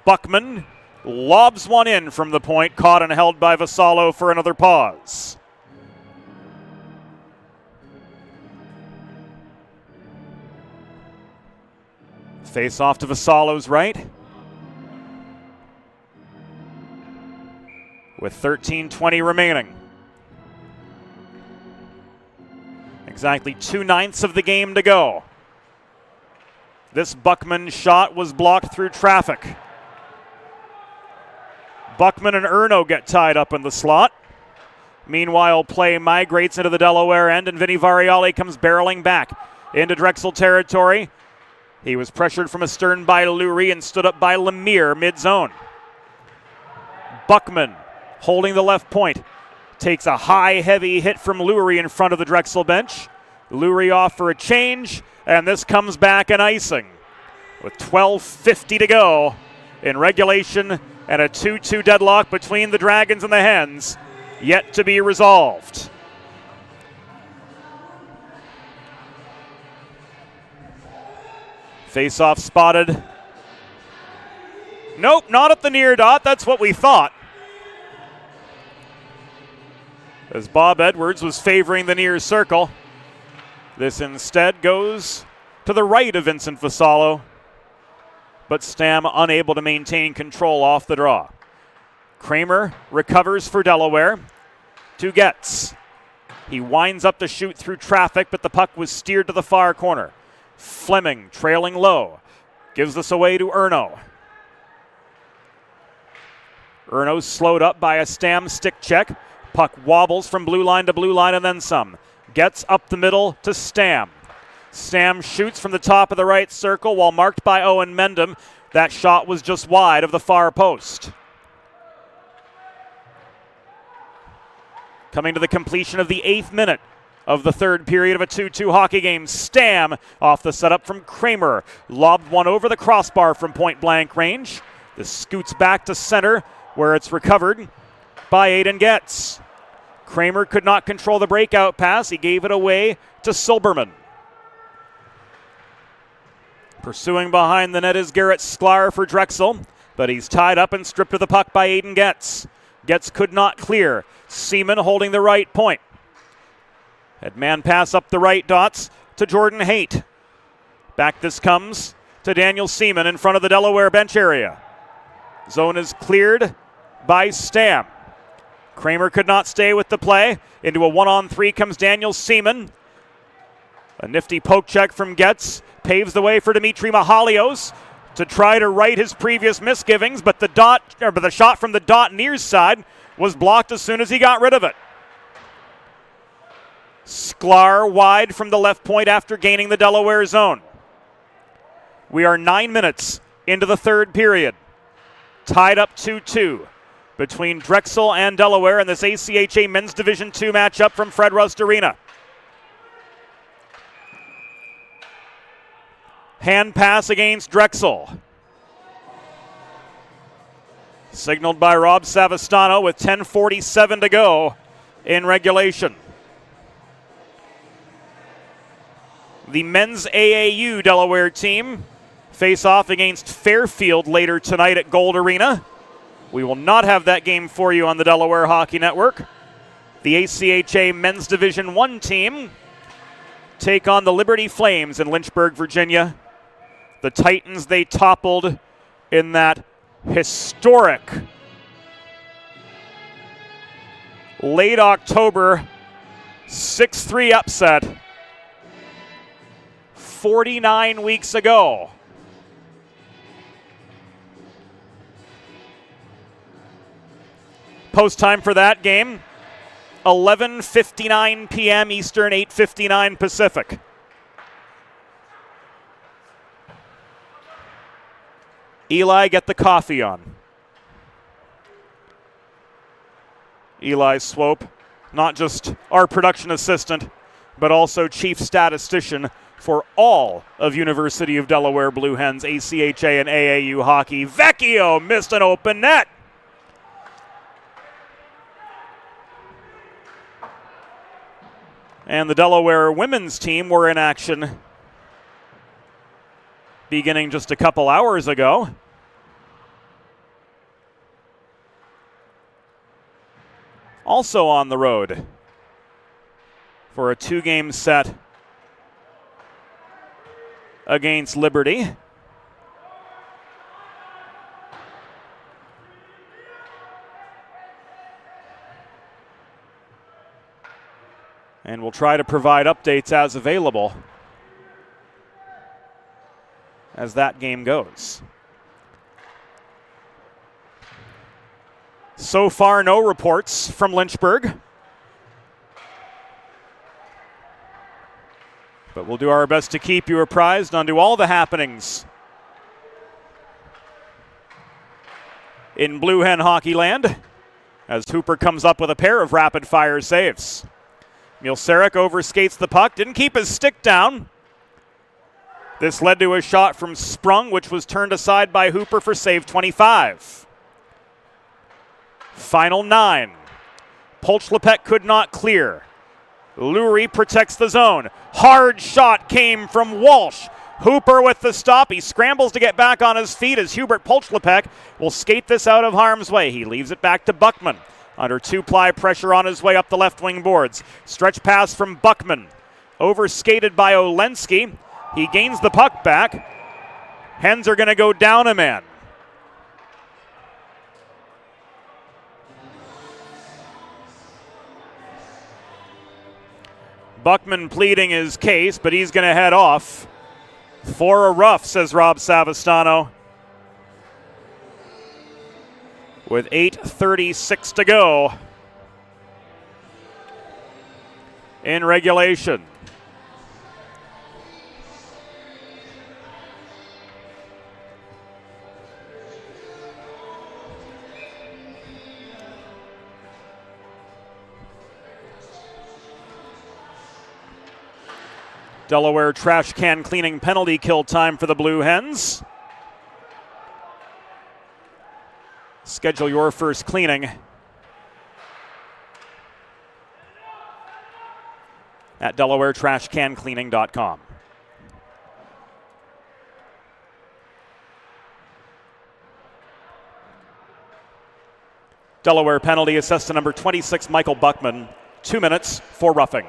Buckman lobs one in from the point, caught and held by Vassallo for another pause. Face off to Vassallo's right. With 13:20 remaining. Exactly 2/9 of the game to go. This Buckman shot was blocked through traffic. Buckman and Erno get tied up in the slot. Meanwhile, play migrates into the Delaware end, and Vinny Variale comes barreling back into Drexel territory. He was pressured from astern by Lurie and stood up by Lemire mid-zone. Buckman, holding the left point, takes a high, heavy hit from Lurie in front of the Drexel bench. Lurie off for a change, and this comes back an icing. With 12:50 to go in regulation and a 2-2 deadlock between the Dragons and the Hens, yet to be resolved. Face-off spotted. Nope, not at the near dot. That's what we thought. As Bob Edwards was favoring the near circle. This instead goes to the right of Vincent Vassallo, but Stam unable to maintain control off the draw. Kramer recovers for Delaware to Getz. He winds up to shoot through traffic, but the puck was steered to the far corner. Fleming trailing low, gives this away to Erno. Erno's slowed up by a Stam stick check. Puck wobbles from blue line to blue line and then some. Gets up the middle to Stam. Stam shoots from the top of the right circle while marked by Owen Mendham. That shot was just wide of the far post. Coming to the completion of the 8th minute of the third period of a 2-2 hockey game. Stam off the setup from Kramer. Lobbed one over the crossbar from point blank range. This scoots back to center where it's recovered by Aiden Getz. Kramer could not control the breakout pass. He gave it away to Silberman. Pursuing behind the net is Garrett Sklar for Drexel, but he's tied up and stripped of the puck by Aiden Getz. Getz could not clear. Seaman holding the right point. Head man pass up the right dots to Jordan Haight. Back this comes to Daniel Seaman in front of the Delaware bench area. Zone is cleared by Stam. Kramer could not stay with the play. Into a 1-on-3 comes Daniel Seaman. A nifty poke check from Getz paves the way for Dimitri Mahalios to try to right his previous misgivings, but the shot from the dot near side was blocked as soon as he got rid of it. Sklar wide from the left point after gaining the Delaware zone. We are 9 minutes into the third period. Tied up 2-2 between Drexel and Delaware in this ACHA Men's Division II matchup from Fred Rust Arena. Hand pass against Drexel. Signaled by Rob Savastano with 10:47 to go in regulation. The men's AAU Delaware team face off against Fairfield later tonight at Gold Arena. We will not have that game for you on the Delaware Hockey Network. The ACHA Men's Division I team take on the Liberty Flames in Lynchburg, Virginia. The Titans they toppled in that historic late October 6-3 upset 49 weeks ago. Post time for that game, 11:59 p.m. Eastern, 8:59 Pacific. Eli, get the coffee on. Eli Swope, not just our production assistant, but also chief statistician for all of University of Delaware Blue Hens, ACHA and AAU hockey. Vecchio missed an open net. And the Delaware women's team were in action beginning just a couple hours ago. Also on the road for a 2-game set against Liberty. And we'll try to provide updates as available as that game goes. So far, no reports from Lynchburg. But we'll do our best to keep you apprised onto all the happenings in Blue Hen hockey land as Hooper comes up with a pair of rapid-fire saves. Mielcerek overskates the puck, didn't keep his stick down. This led to a shot from Sprung, which was turned aside by Hooper for save 25. Final 9. Polchlepek could not clear. Lurie protects the zone. Hard shot came from Walsh. Hooper with the stop. He scrambles to get back on his feet as Hubert Polchlepek will skate this out of harm's way. He leaves it back to Buckman. Under 2-ply pressure on his way up the left wing boards. Stretch pass from Buckman. Overskated by Olensky. He gains the puck back. Hens are going to go down a man. Buckman pleading his case, but he's going to head off for a rough, says Rob Savastano. With 8:36 to go in regulation. Delaware trash can cleaning penalty kill time for the Blue Hens. Schedule your first cleaning at DelawareTrashCanCleaning.com. Delaware penalty assessed to number 26, Michael Buckman. 2 minutes for roughing.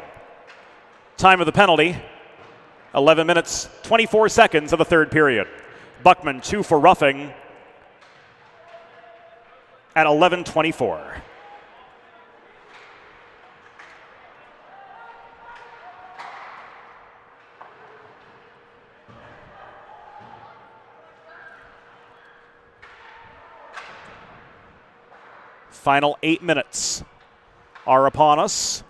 Time of the penalty, 11 minutes, 24 seconds of the third period. Buckman 2 for roughing at 11:24. Final 8 minutes are upon us.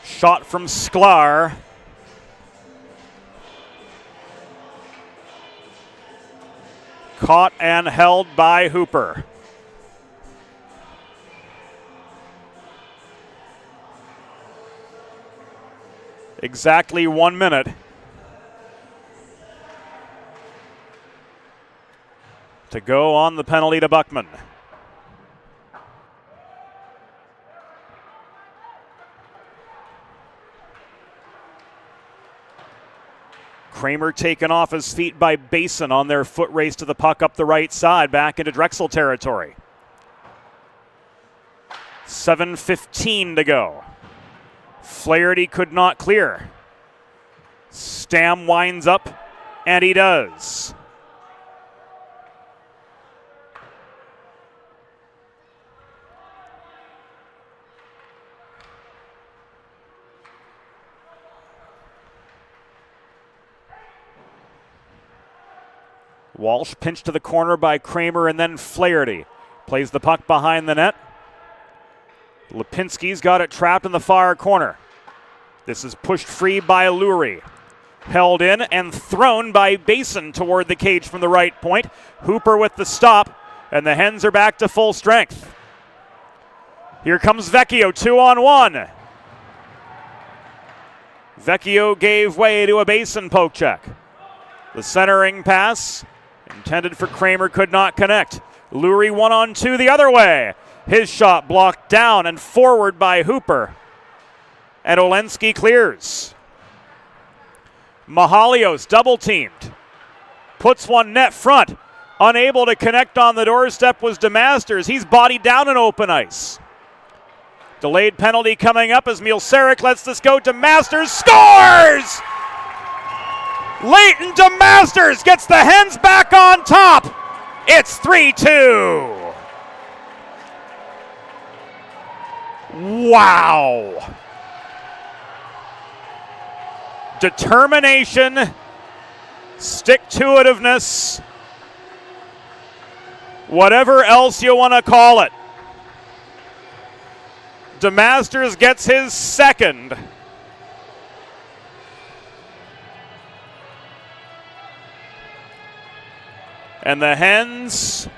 Shot from Sklar. Caught and held by Hooper. Exactly 1 minute to go on the penalty to Buckman. Kramer taken off his feet by Basin on their foot race to the puck up the right side, back into Drexel territory. 7:15 to go. Flaherty could not clear. Stam winds up, and he does. Walsh pinched to the corner by Kramer and then Flaherty. Plays the puck behind the net. Lipinski's got it trapped in the far corner. This is pushed free by Lurie. Held in and thrown by Basin toward the cage from the right point. Hooper with the stop, and the Hens are back to full strength. Here comes Vecchio, 2-on-1. Vecchio gave way to a basin poke check. The centering pass intended for Kramer could not connect. Lurie 1-on-2 the other way. His shot blocked down and forward by Hooper. And Olensky clears. Mahalios double teamed. Puts one net front. Unable to connect on the doorstep was DeMasters. He's bodied down in open ice. Delayed penalty coming up as Mielceric lets this go. DeMasters scores! Leighton DeMasters gets the Hens back on top. It's 3-2. Wow. Determination, stick-to-itiveness, whatever else you want to call it. DeMasters gets his second. And the Hens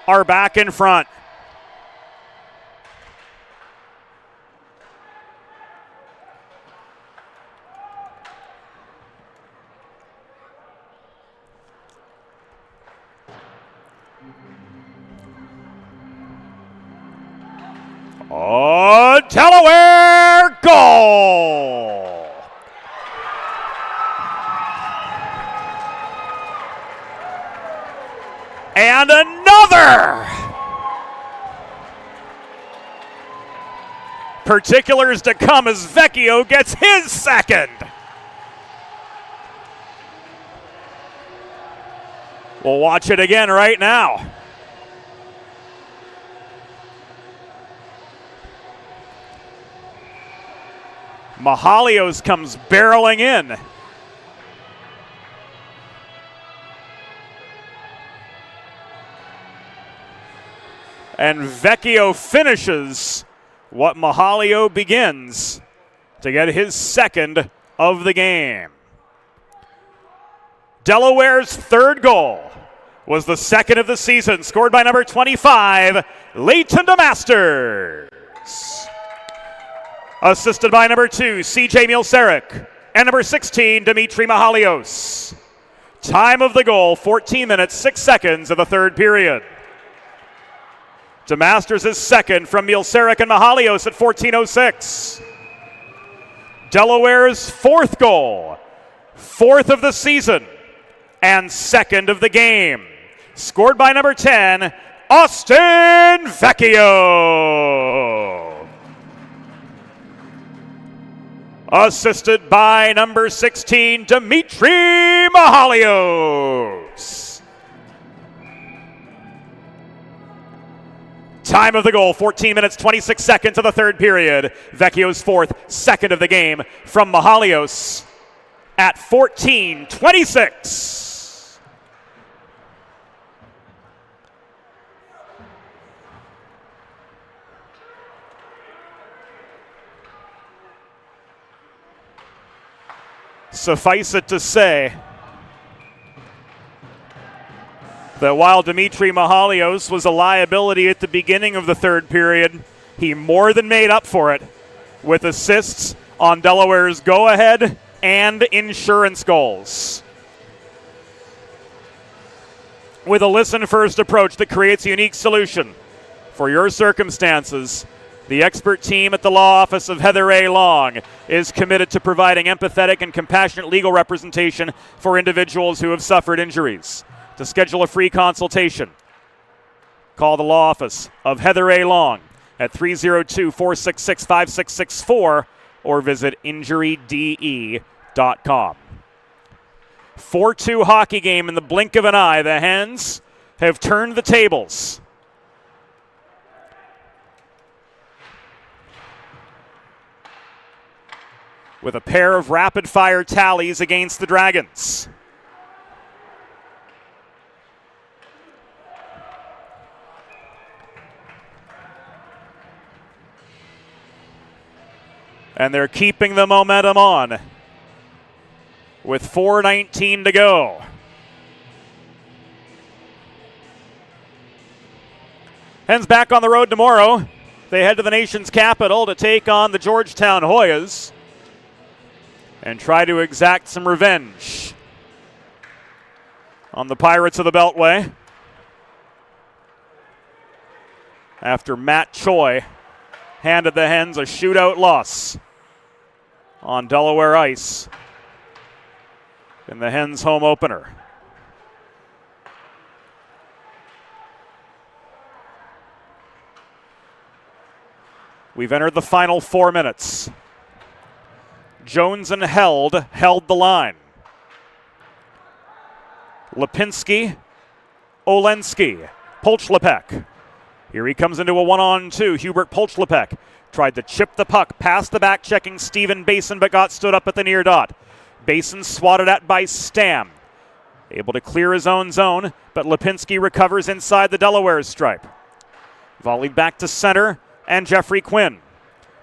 are back in front. Oh, Delaware goal! And another! Particulars to come as Vecchio gets his second. We'll watch it again right now. Mahalios comes barreling in. And Vecchio finishes what Mahalio begins to get his second of the game. Delaware's third goal was the second of the season, scored by number 25, Leighton DeMasters. Assisted by number 2, C.J. Mielceric, and number 16, Dimitri Mahalios. Time of the goal, 14 minutes, 6 seconds of the third period. DeMasters is second from Mielceric and Mahalios at 14:06. Delaware's fourth goal, fourth of the season, and second of the game. Scored by number 10, Austin Vecchio. Assisted by number 16, Dimitri Mahalios. Time of the goal, 14 minutes, 26 seconds of the third period. Vecchio's fourth, second of the game from Mahalios at 14:26. Suffice it to say that while Dimitri Mahalios was a liability at the beginning of the third period, he more than made up for it with assists on Delaware's go-ahead and insurance goals. With a listen-first approach that creates a unique solution for your circumstances, the expert team at the law office of Heather A. Long is committed to providing empathetic and compassionate legal representation for individuals who have suffered injuries. To schedule a free consultation, call the law office of Heather A. Long at 302-466-5664 or visit injuryde.com. 4-2 hockey game in the blink of an eye. The Hens have turned the tables. With a pair of rapid-fire tallies against the Dragons. And they're keeping the momentum on with 4:19 to go. Hens back on the road tomorrow. They head to the nation's capital to take on the Georgetown Hoyas and try to exact some revenge on the Pirates of the Beltway after Matt Choi handed the Hens a shootout loss on Delaware ice in the Hens home opener. We've entered the final 4 minutes. Jones and held the line. Lipinski, Olensky, Polchlepek. Here he comes into a 1-on-2. Hubert Polchlepek tried to chip the puck past the back-checking Stephen Basin, but got stood up at the near dot. Basin swatted at by Stam. Able to clear his own zone, but Lipinski recovers inside the Delaware stripe. Volleyed back to center, and Jeffrey Quinn.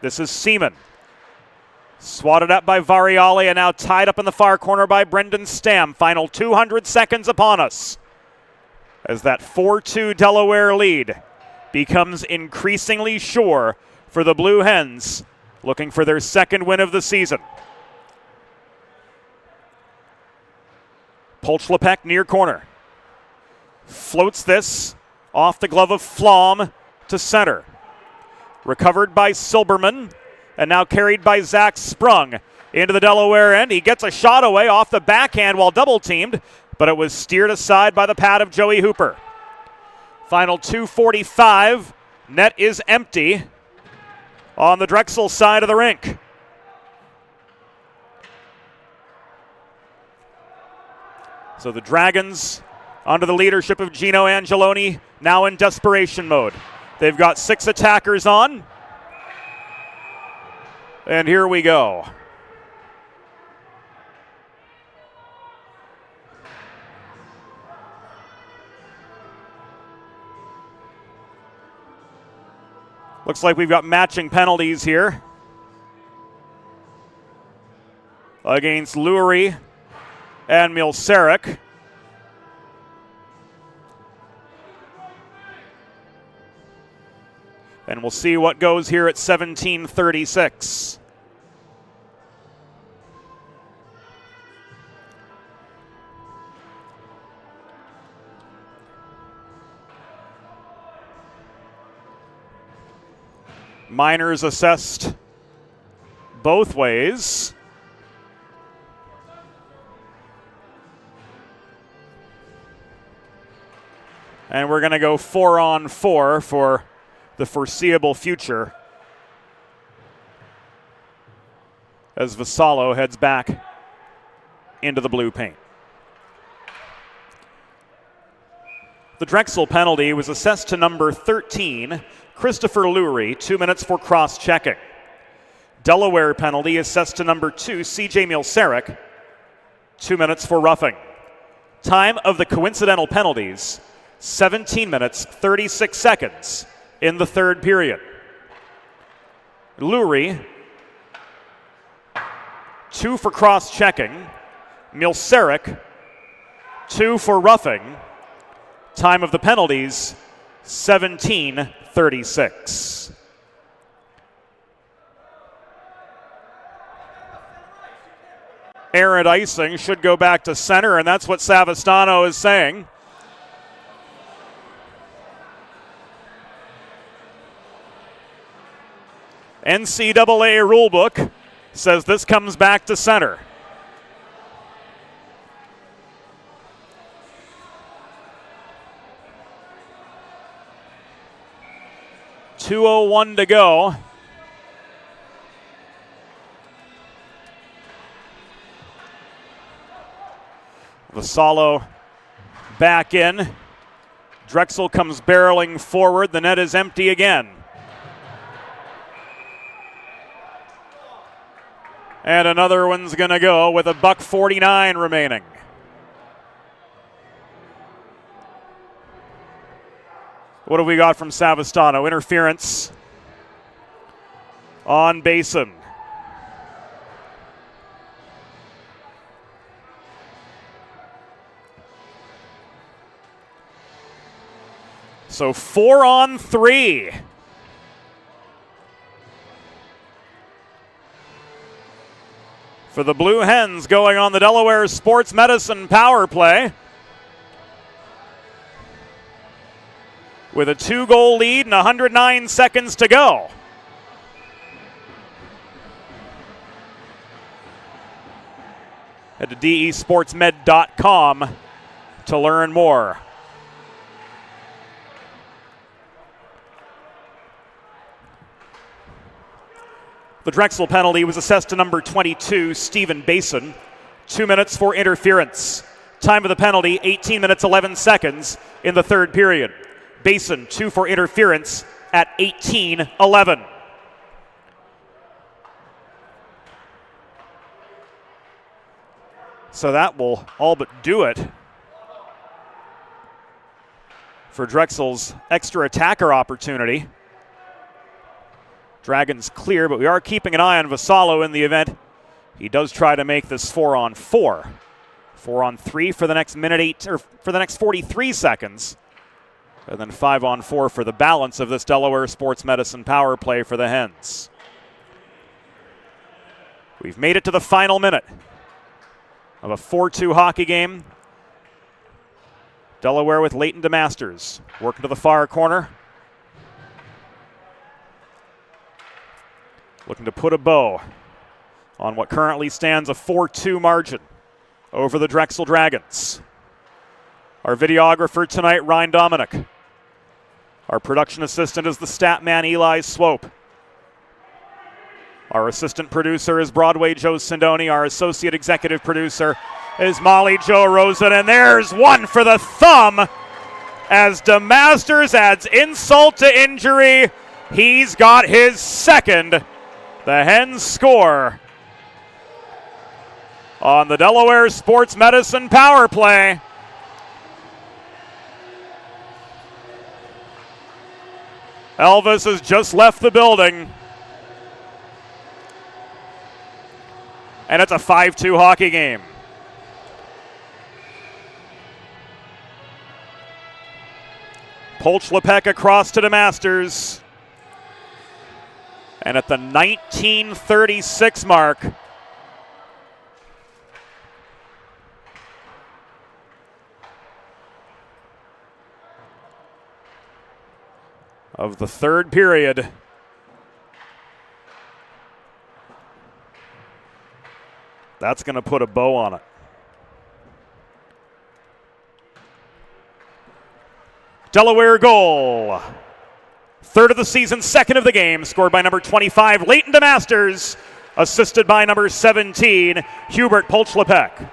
This is Seaman. Swatted at by Variale and now tied up in the far corner by Brendan Stam. Final 200 seconds upon us as that 4-2 Delaware lead becomes increasingly sure for the Blue Hens, looking for their second win of the season. Polchlepek near corner. Floats this off the glove of Flom to center. Recovered by Silberman, and now carried by Zach Sprung into the Delaware end. He gets a shot away off the backhand while double-teamed, but it was steered aside by the pad of Joey Hooper. Final 2:45. Net is empty on the Drexel side of the rink. So the Dragons, under the leadership of Gino Angeloni, now in desperation mode. They've got 6 attackers on. And here we go. Looks like we've got matching penalties here against Lurie and Milsarek. And we'll see what goes here at 17:36. Minors assessed both ways. And we're going to go 4-on-4 for the foreseeable future as Vassallo heads back into the blue paint. The Drexel penalty was assessed to number 13, Christopher Lurie, 2 minutes for cross-checking. Delaware penalty assessed to number 2, CJ Milsarek, 2 minutes for roughing. Time of the coincidental penalties, 17 minutes, 36 seconds in the third period. Lurie, 2 for cross-checking. Milsarek, 2 for roughing. Time of the penalties, 17:36. Errant icing should go back to center, and that's what Savastano is saying. NCAA rulebook says this comes back to center. .201 to go. Vassallo back in. Drexel comes barreling forward. The net is empty again. And another one's going to go with $1:49 remaining. What have we got from Savastano? Interference on Basin. So 4-on-3. for the Blue Hens going on the Delaware Sports Medicine power play. With a 2-goal lead and 109 seconds to go. Head to desportsmed.com to learn more. The Drexel penalty was assessed to number 22, Stephen Basin. 2 minutes for interference. Time of the penalty, 18 minutes, 11 seconds in the third period. Basin, 2 for interference at 18-11. So that will all but do it for Drexel's extra attacker opportunity. Dragons clear, but we are keeping an eye on Vassallo in the event he does try to make this 4-on-4. 4-on-3 for the next for the next 43 seconds. And then 5-on-4 for the balance of this Delaware Sports Medicine power play for the Hens. We've made it to the final minute of a 4-2 hockey game. Delaware with Leighton DeMasters working to the far corner. Looking to put a bow on what currently stands a 4-2 margin over the Drexel Dragons. Our videographer tonight, Ryan Dominic. Our production assistant is the stat man, Eli Swope. Our assistant producer is Broadway Joe Sindoni. Our associate executive producer is Molly Jo Rosen. And there's one for the thumb as DeMasters adds insult to injury. He's got his second. The Hens score on the Delaware Sports Medicine power play. Elvis has just left the building. And it's a 5-2 hockey game. Polch-Lepek across to DeMasters. And at the 1936 mark, of the third period, that's going to put a bow on it. Delaware goal. Third of the season, second of the game, scored by number 25, Leighton DeMasters, assisted by number 17, Hubert Polch-Lepek.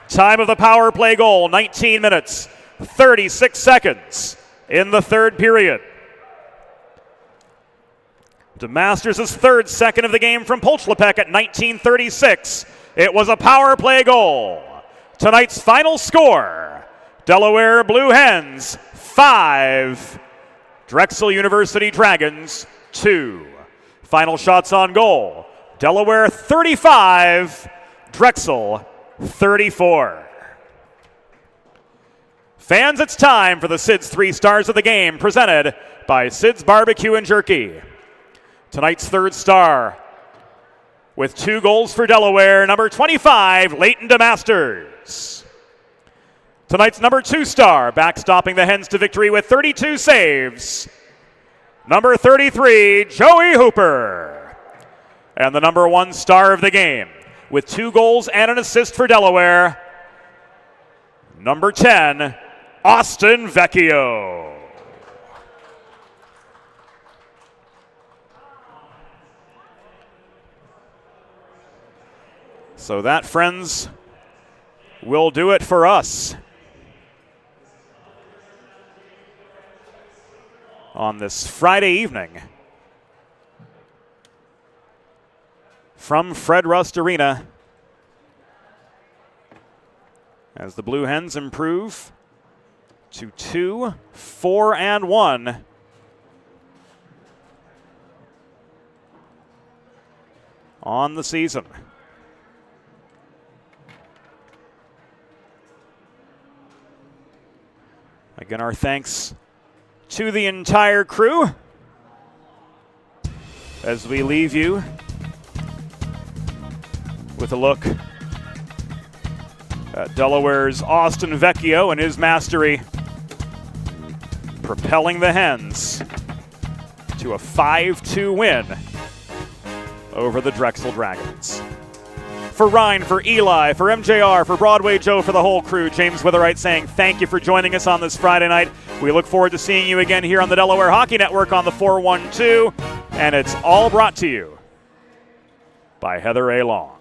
Time of the power play goal, 19 minutes, 36 seconds in the third period. DeMasters' third second of the game from Polch-Lepek at 19:36. It was a power play goal. Tonight's final score, Delaware Blue Hens 5, Drexel University Dragons 2. Final shots on goal, Delaware 35, Drexel 34. Fans, it's time for the Sid's 3 Stars of the Game, presented by Sid's Barbecue and Jerky. Tonight's third star, with 2 goals for Delaware, number 25, Leighton DeMasters. Tonight's number 2 star, backstopping the Hens to victory with 32 saves, number 33, Joey Hooper. And the number 1 star of the game, with 2 goals and an assist for Delaware, number 10, Austin Vecchio. So that, friends, will do it for us on this Friday evening from Fred Rust Arena as the Blue Hens improve to 2-4-1 on the season. Again, our thanks to the entire crew as we leave you with with a look at Delaware's Austin Vecchio and his mastery, propelling the Hens to a 5-2 win over the Drexel Dragons. For Ryan, for Eli, for MJR, for Broadway Joe, for the whole crew, James Witherite saying thank you for joining us on this Friday night. We look forward to seeing you again here on the Delaware Hockey Network on the 412, and it's all brought to you by Heather A. Long.